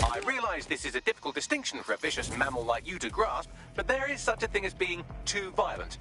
I realise this is a difficult distinction for a vicious mammal like you to grasp, but there is such a thing as being too violent.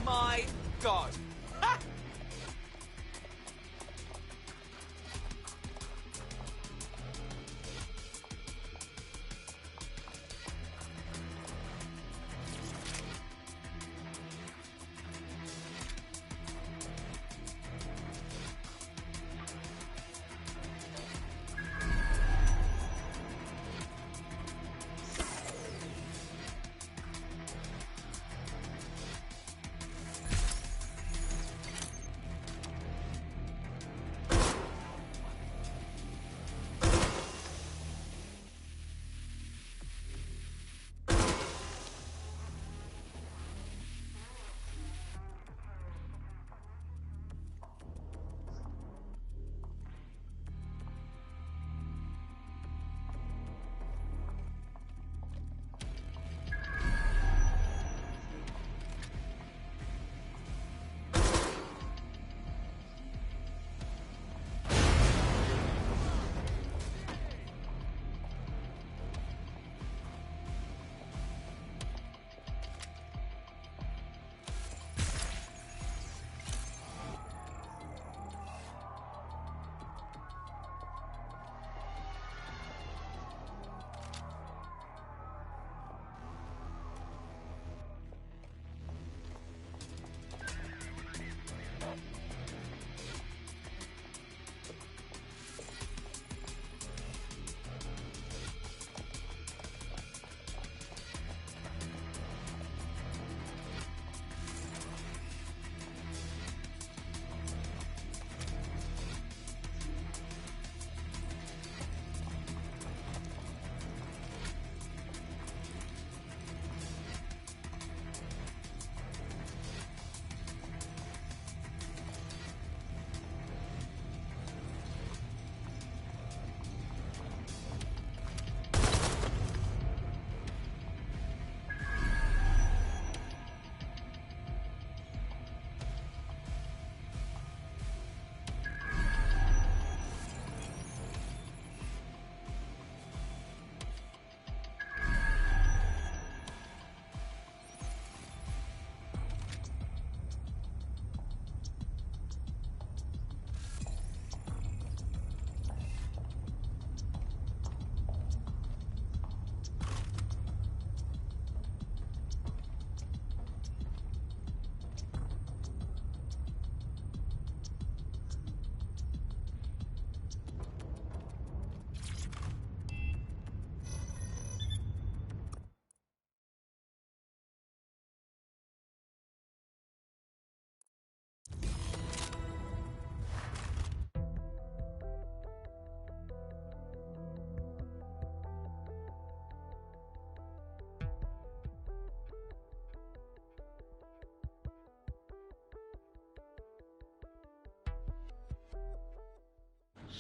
My God. Ah!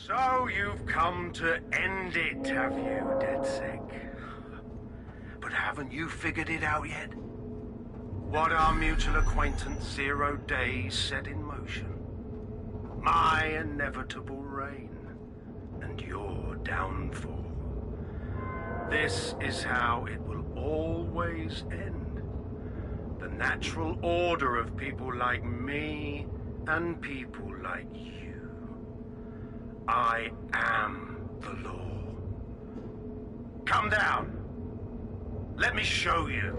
So you've come to end it, have you, DedSec? But haven't you figured it out yet? What our mutual acquaintance 0 Days set in motion? My inevitable reign and your downfall. This is how it will always end. The natural order of people like me and people like you. I am the law. Come down. Let me show you.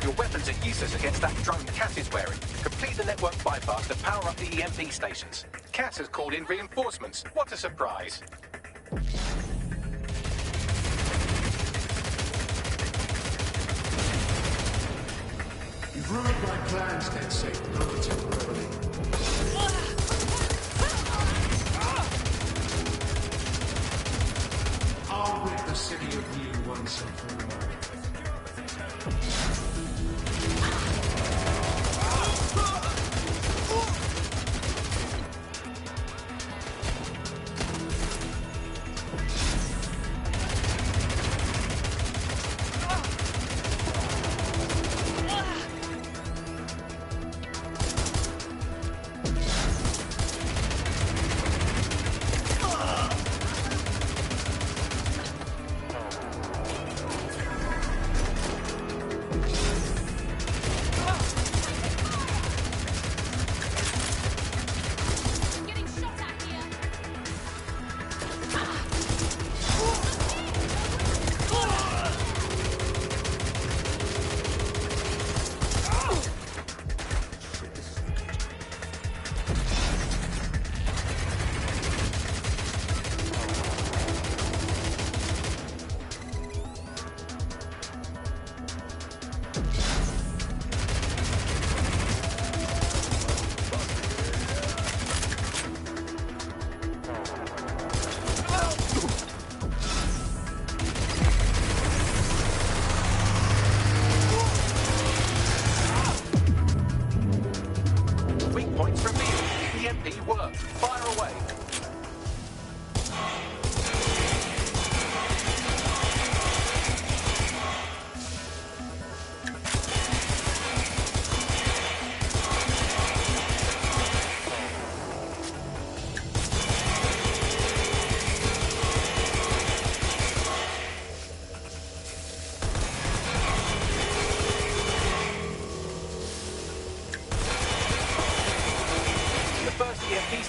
Your weapons are useless against that drone Cass is wearing. Complete the network bypass to power up the EMP stations. Cass has called in reinforcements. What a surprise.
You've ruined my plans, DedSec, only temporarily. I'll rid the city of you once and for all.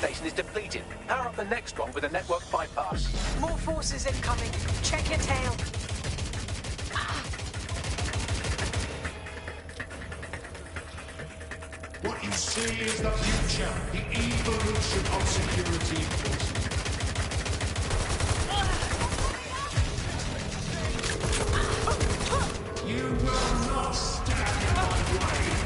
station is depleted. Power up the next one with a network bypass.
More forces incoming. Check your tail.
What you see is the future, the evolution of security enforcement. You will not stand in my way.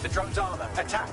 The drone's armor. Attack.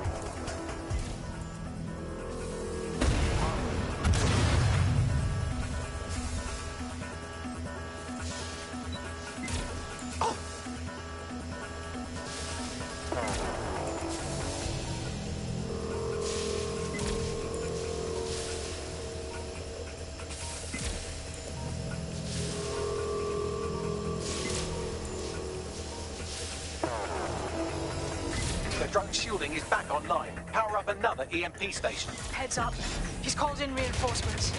The drone shielding is back online. Power up another EMP station.
Heads up. He's called in reinforcements.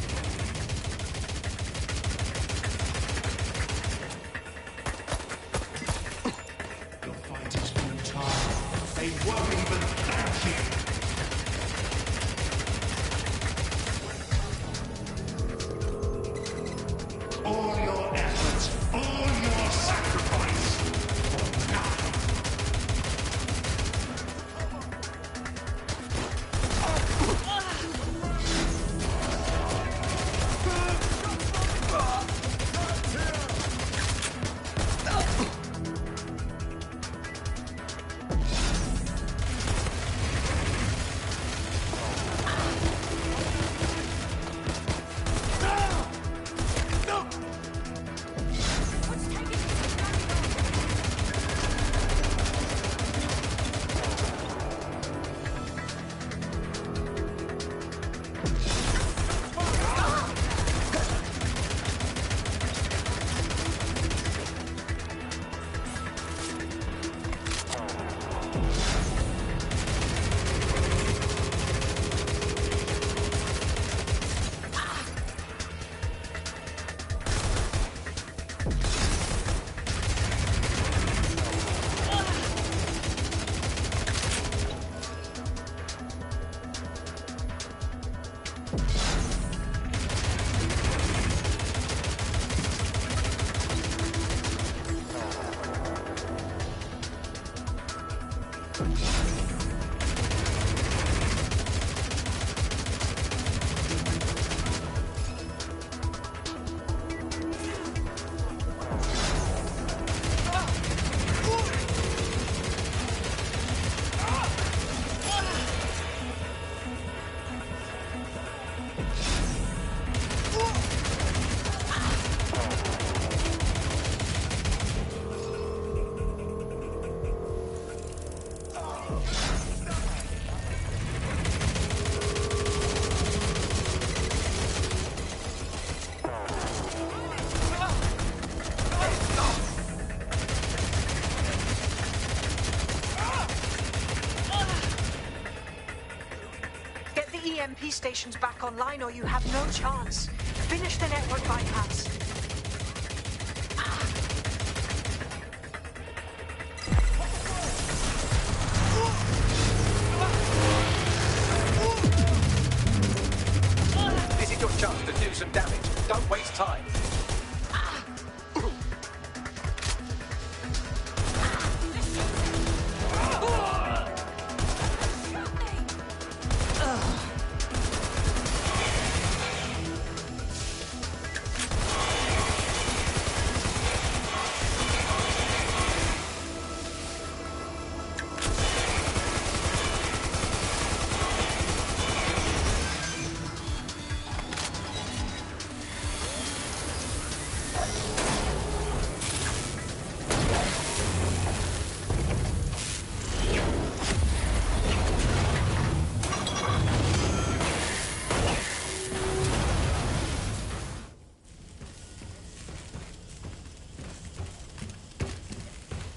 Your fighters grew tired. They won't even thank you. All your efforts, all your sacrifice, for nothing.
EMP stations back online or you have no chance. Finish the network bypass.
This is your chance to do some damage. Don't waste time.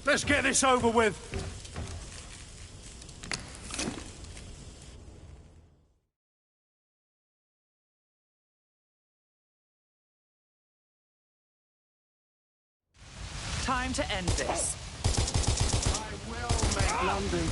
Let's get this over with.
Time to end this.
I will make London.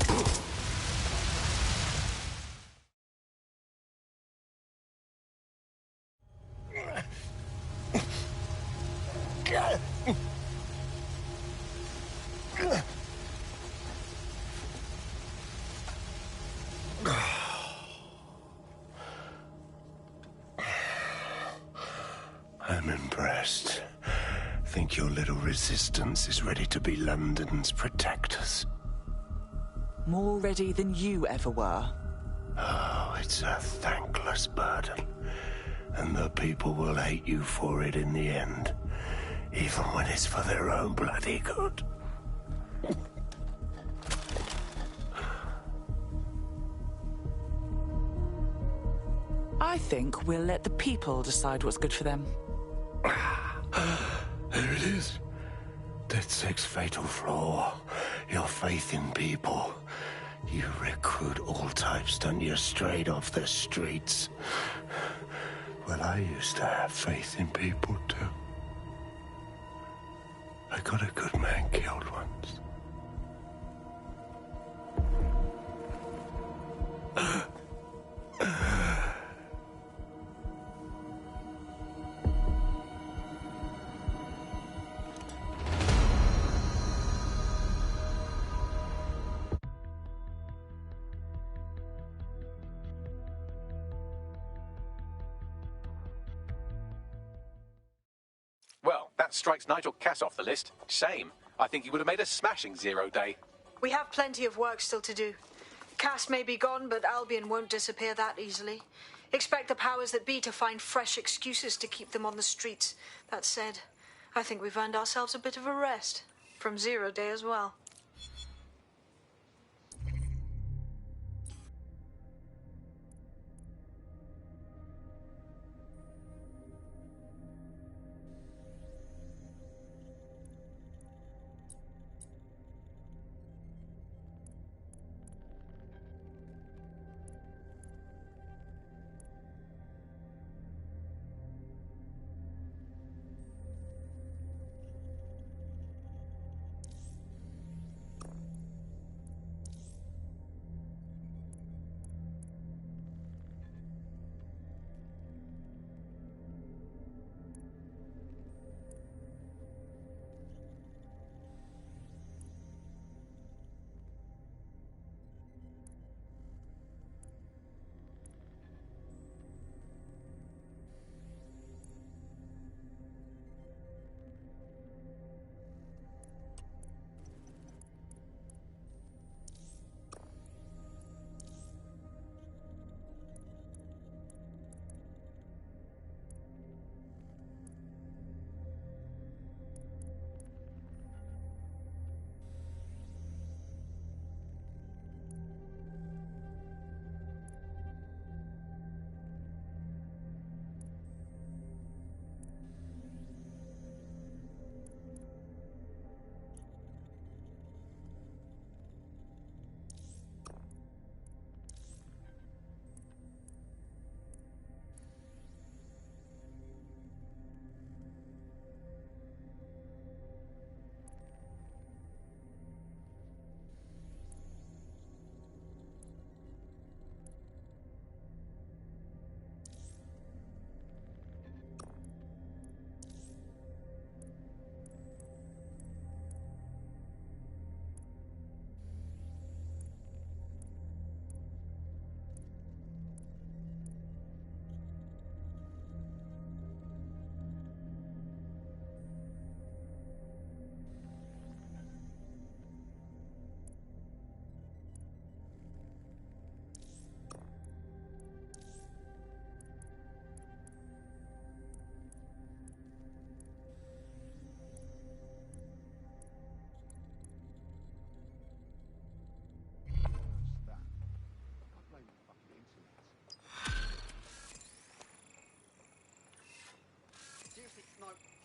I'm impressed. Think your little resistance is ready to be London's protectors?
More ready than you ever were.
Oh, it's a thankless burden. And the people will hate you for it in the end. Even when it's for their own bloody good.
I think we'll let the people decide what's good for them.
There it is. DedSec's fatal flaw. Your faith in people. You recruit all types, don't you, straight off the streets. Well, I used to have faith in people, too. I got a good man killed once.
Well, that strikes Nigel Cass off the list. Shame. I think he would have made a smashing 0 day.
We have plenty of work still to do. Cass may be gone, but Albion won't disappear that easily. Expect the powers that be to find fresh excuses to keep them on the streets. That said, I think we've earned ourselves a bit of a rest. From 0 day as well.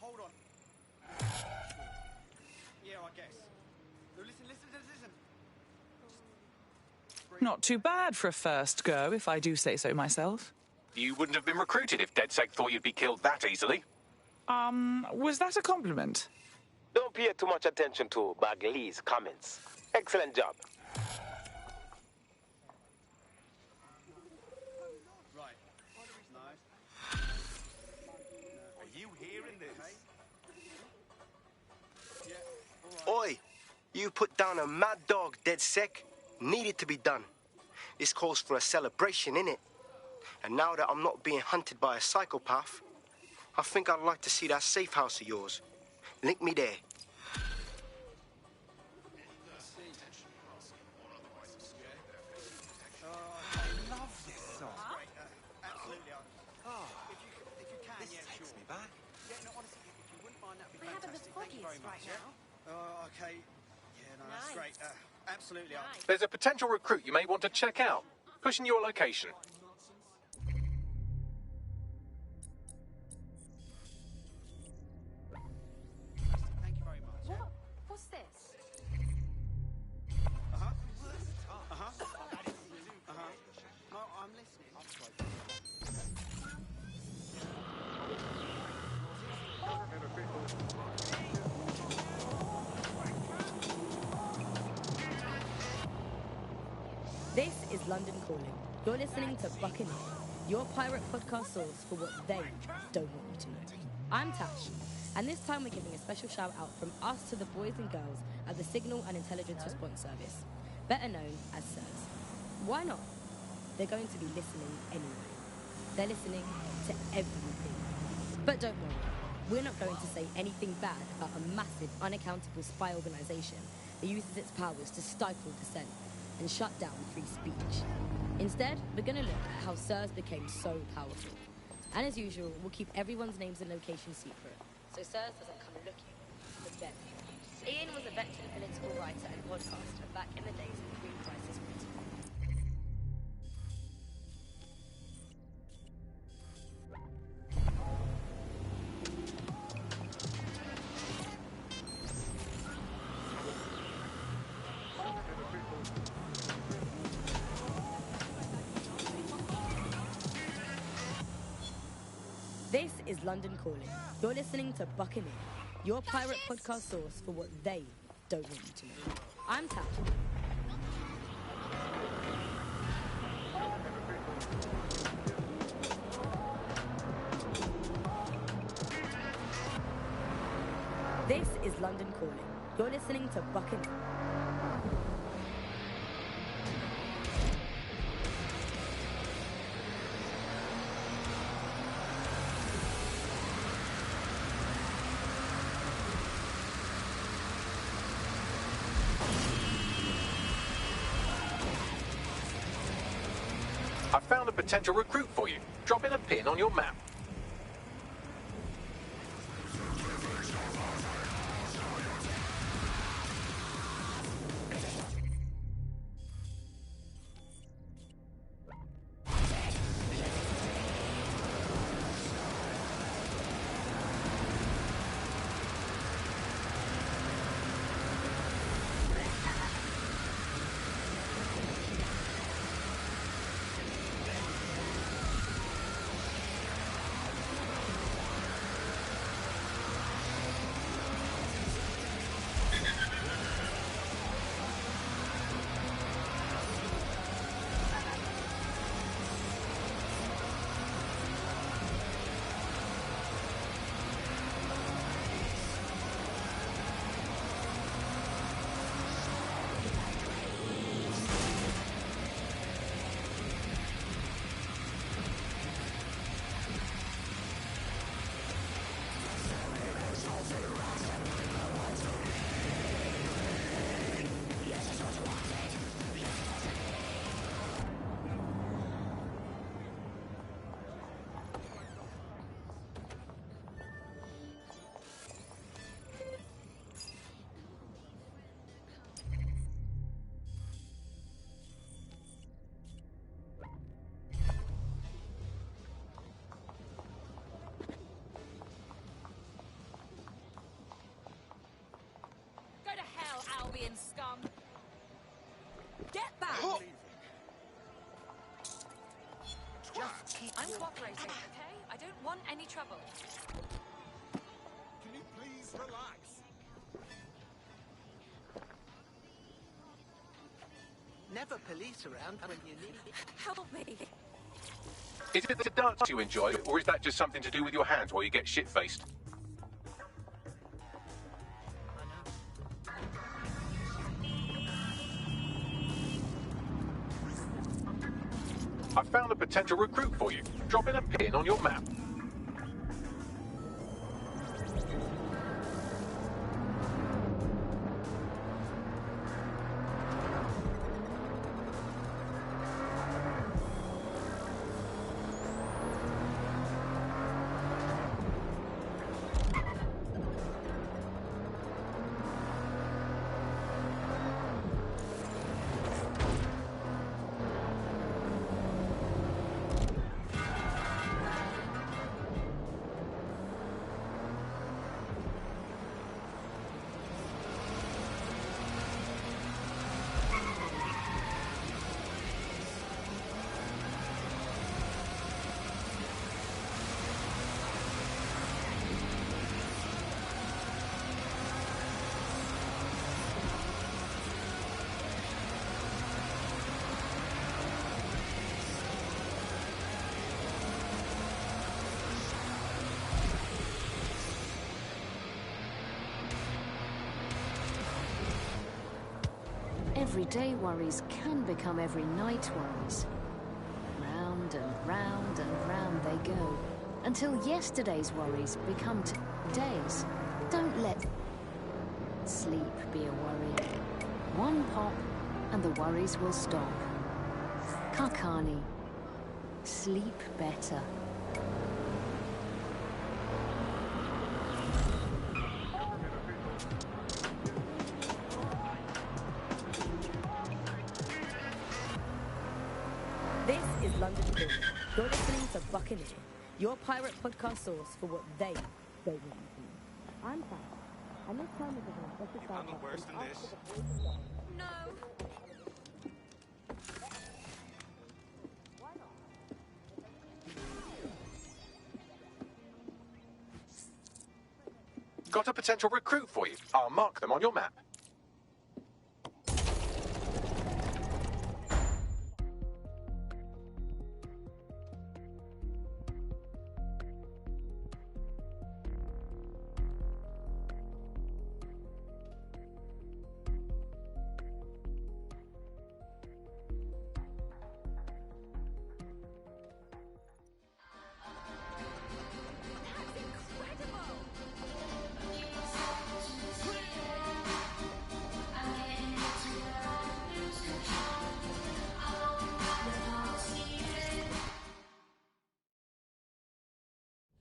Hold on. Yeah, I guess. No, listen.
Not too bad for a first go, if I do say so myself.
You wouldn't have been recruited if DedSec thought you'd be killed that easily.
Was that a compliment?
Don't pay too much attention to Bagley's comments. Excellent job.
Right. Nice.
Are you hearing this?
Oi! You put down a mad dog, DedSec. Needed to be done. This calls for a celebration, innit? And now that I'm not being hunted by a psychopath, I think I'd like to see that safe house of yours. Link me there.
very much. Yeah? Oh, okay. Yeah, no, that's great. Absolutely.
There's a potential recruit you may want to check out. Pushing your location.
Thank you very much.
What? What's this?
Uh-huh. Uh-huh. Uh-huh. No, I'm listening.
This is London Calling. You're listening to Buccaneer, your pirate podcast source for what they don't want you to know. I'm Tash, and this time we're giving a special shout out from us to the boys and girls at the Signal and Intelligence Response Service, better known as SIRS. Why not? They're going to be listening anyway. They're listening to everything. But don't worry, we're not going to say anything bad about a massive, unaccountable spy organisation that uses its powers to stifle dissent and shut down free speech. Instead, we're going to look at how SIRS became so powerful. And as usual, we'll keep everyone's names and locations secret, so SIRS doesn't come looking for them. Ian was a veteran political writer and podcaster back in the days of pre-crisis Britain. This is London Calling. You're listening to Buccaneer, your pirate podcast source for what they don't want you to know. I'm Tash. This is London Calling. You're listening to Buccaneer.
I found a potential recruit for you. Drop in a pin on your map.
Albion scum. Get back! I'm cooperating, okay? I don't want any trouble.
Can you please relax?
Never police around when you need it.
Help me.
Is it the dance you enjoy, or is that just something to do with your hands while you get shit-faced? I found a potential recruit for you. Drop in a pin on your map.
everyday worries can become every night worries. Round and round and round they go, until yesterday's worries become today's. Don't let sleep be a worry. One pop, and the worries will stop. Kakani. Sleep better.
This is London Film. You're listening to Buccaneer, your pirate podcast source for what they don't want you to know. I'm Sam, and this time we're going to special travel
worse than this.
No.
Got a potential recruit for you. I'll mark them on your map.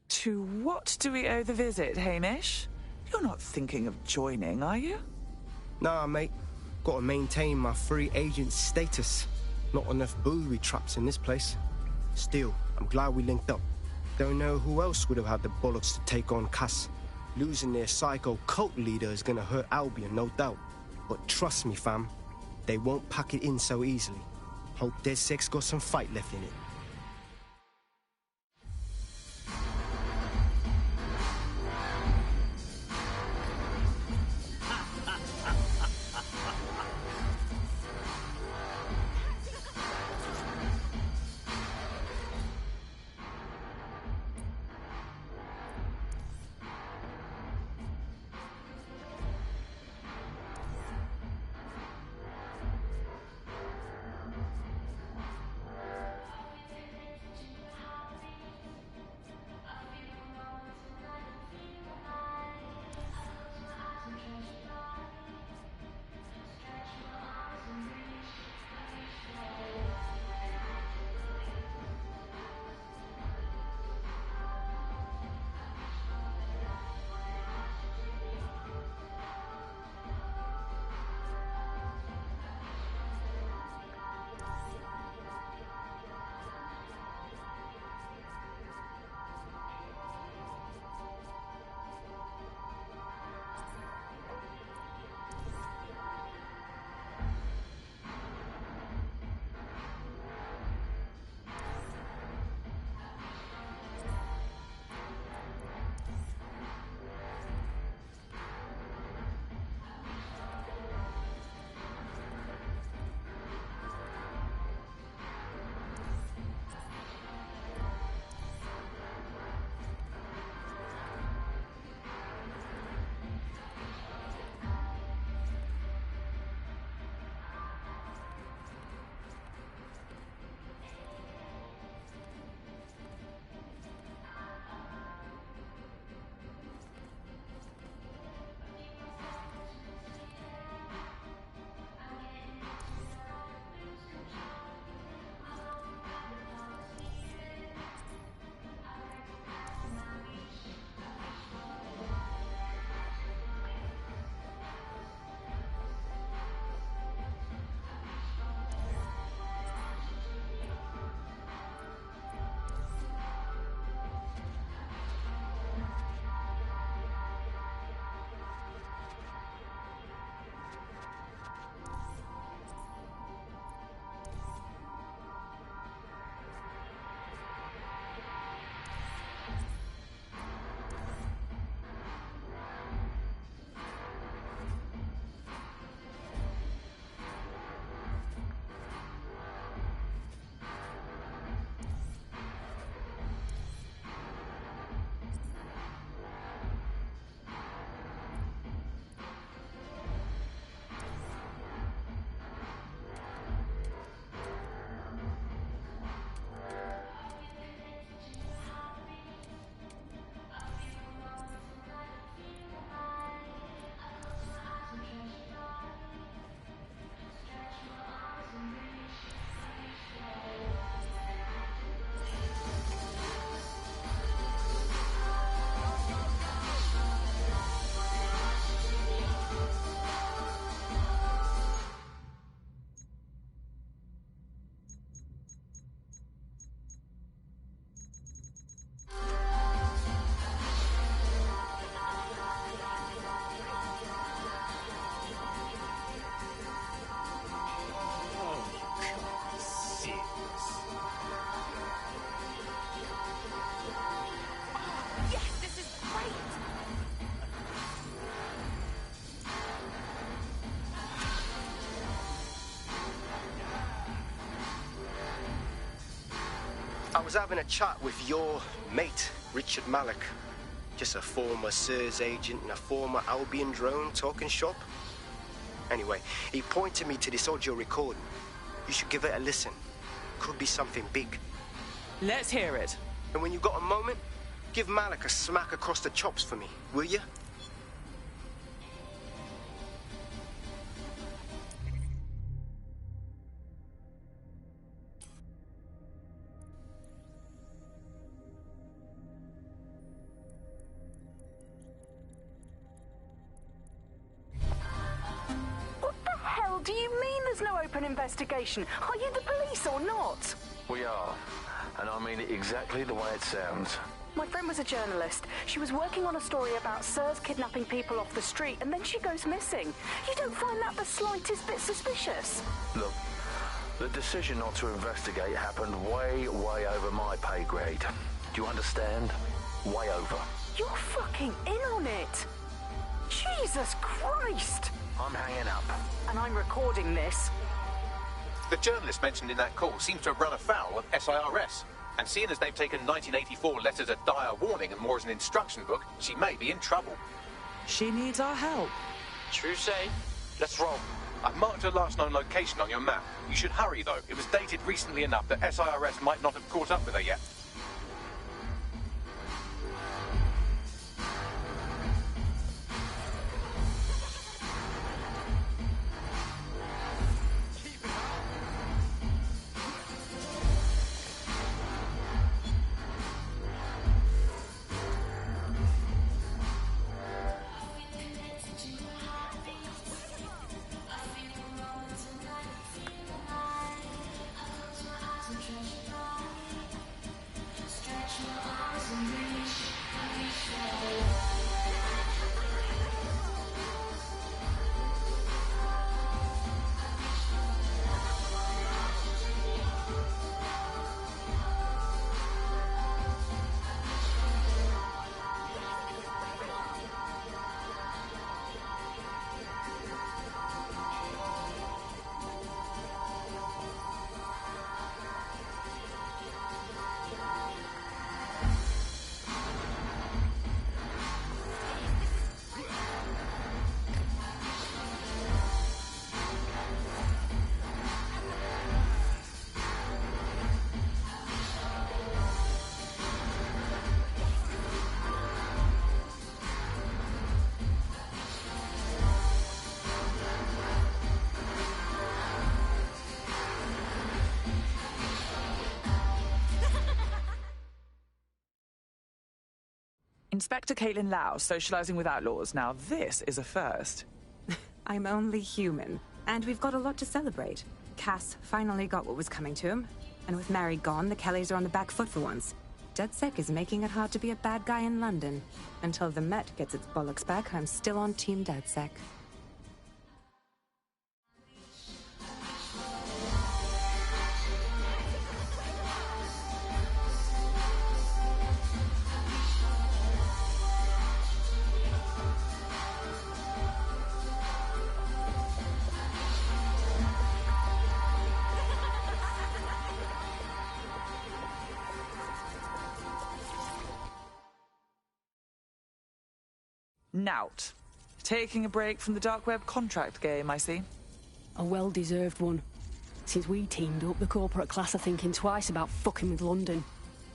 To what do we owe the visit, Hamish? You're not thinking of joining, are you?
Nah, mate. Gotta maintain my free agent status. Not enough booby traps in this place. Still, I'm glad we linked up. Don't know who else would have had the bollocks to take on Cass. Losing their psycho cult leader is gonna hurt Albion, no doubt. But trust me, fam, they won't pack it in so easily. Hope Dead Six got some fight left in it. I was having a chat with your mate, Richard Malik. Just a former SIRS agent and a former Albion drone talking shop. Anyway, he pointed me to this audio recording. You should give it a listen. Could be something big.
Let's hear it.
And when you got a moment, give Malik a smack across the chops for me, will you?
Do you mean there's no open investigation? Are you the police or not?
We are, and I mean it exactly the way it sounds.
My friend was a journalist. She was working on a story about SIRS kidnapping people off the street, and then she goes missing. You don't find that the slightest bit suspicious?
Look, the decision not to investigate happened way over my pay grade. Do you understand? Way over.
You're fucking in on it. Jesus Christ!
I'm hanging up.
And I'm recording this.
The journalist mentioned in that call seems to have run afoul of SIRS. And seeing as they've taken 1984 letters of dire warning and more as an instruction book, she may be in trouble.
She needs our help.
True say. Let's roll.
I've marked her last known location on your map. You should hurry, though. It was dated recently enough that SIRS might not have caught up with her yet.
Inspector Caitlin Lau, socializing with outlaws. Now this is a first.
I'm only human, and we've got a lot to celebrate. Cass finally got what was coming to him, and with Mary gone, the Kellys are on the back foot for once. DedSec is making it hard to be a bad guy in London. Until the Met gets its bollocks back, I'm still on Team DedSec.
Nout. Taking a break from the dark web contract game, I see.
A well-deserved one. Since we teamed up, the corporate class are thinking twice about fucking with London.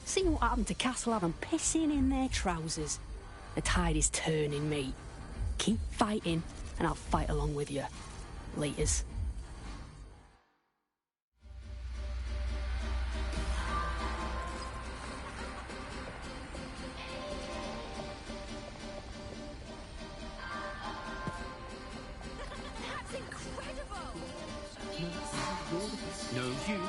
See what happened to Castlehaven pissing in their trousers. The tide is turning, mate. Keep fighting, and I'll fight along with you. Laters.
No, you.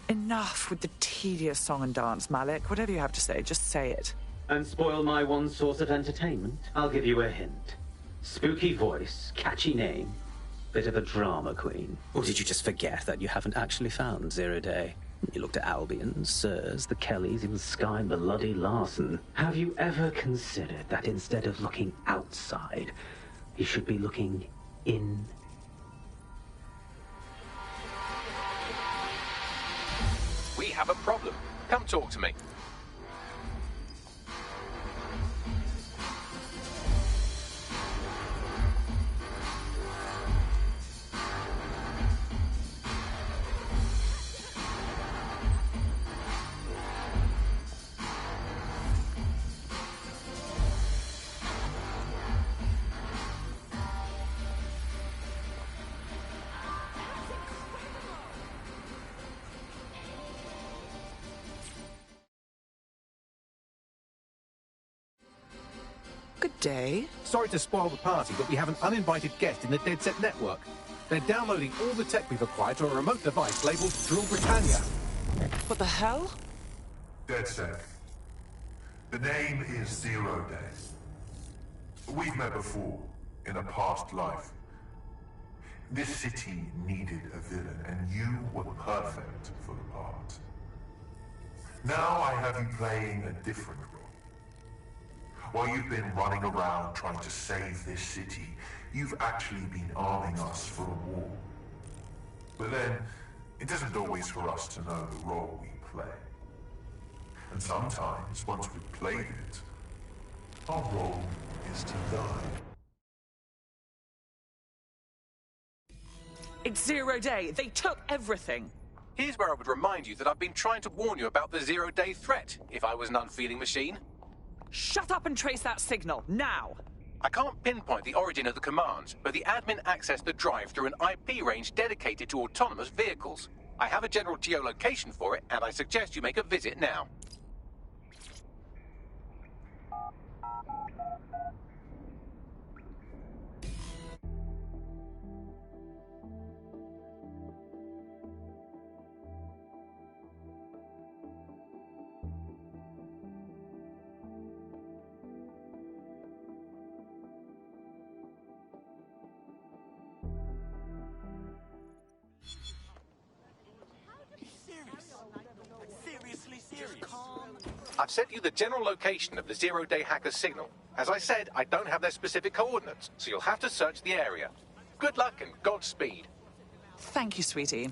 Enough with the tedious song and dance, Malik. Whatever you have to say, just say it.
And spoil my one source of entertainment? I'll give you a hint. Spooky voice, catchy name, bit of a drama queen. Or did you just forget that you haven't actually found Zero Day? You looked at Albion, SIRS, the Kellys, even Sky Bloody Larson. Have you ever considered that instead of looking outside, You should be looking in.
We have a problem. Come talk to me.
Good day.
Sorry to spoil the party, but we have an uninvited guest in the Dead Set network. They're downloading all the tech we've acquired to a remote device labeled Drill Britannia.
What the hell?
DedSec. The name is 0 Day. We've met before, in a past life. This city needed a villain, and you were perfect for the part. Now I have you playing a different role. While you've been running around trying to save this city, you've actually been arming us for a war. But then, it isn't always for us to know the role we play. And sometimes, once we've played it, our role is to die.
It's 0 Day. They took everything.
Here's where I would remind you that I've been trying to warn you about the 0 Day threat, if I was an unfeeling machine.
Shut up and trace that signal, now!
I can't pinpoint the origin of the commands, but the admin accessed the drive through an IP range dedicated to autonomous vehicles. I have a general geolocation for it, and I suggest you make a visit now. I've sent you the general location of the 0 Day hacker's signal. As I said, I don't have their specific coordinates, so you'll have to search the area. Good luck and Godspeed.
Thank you, sweetie.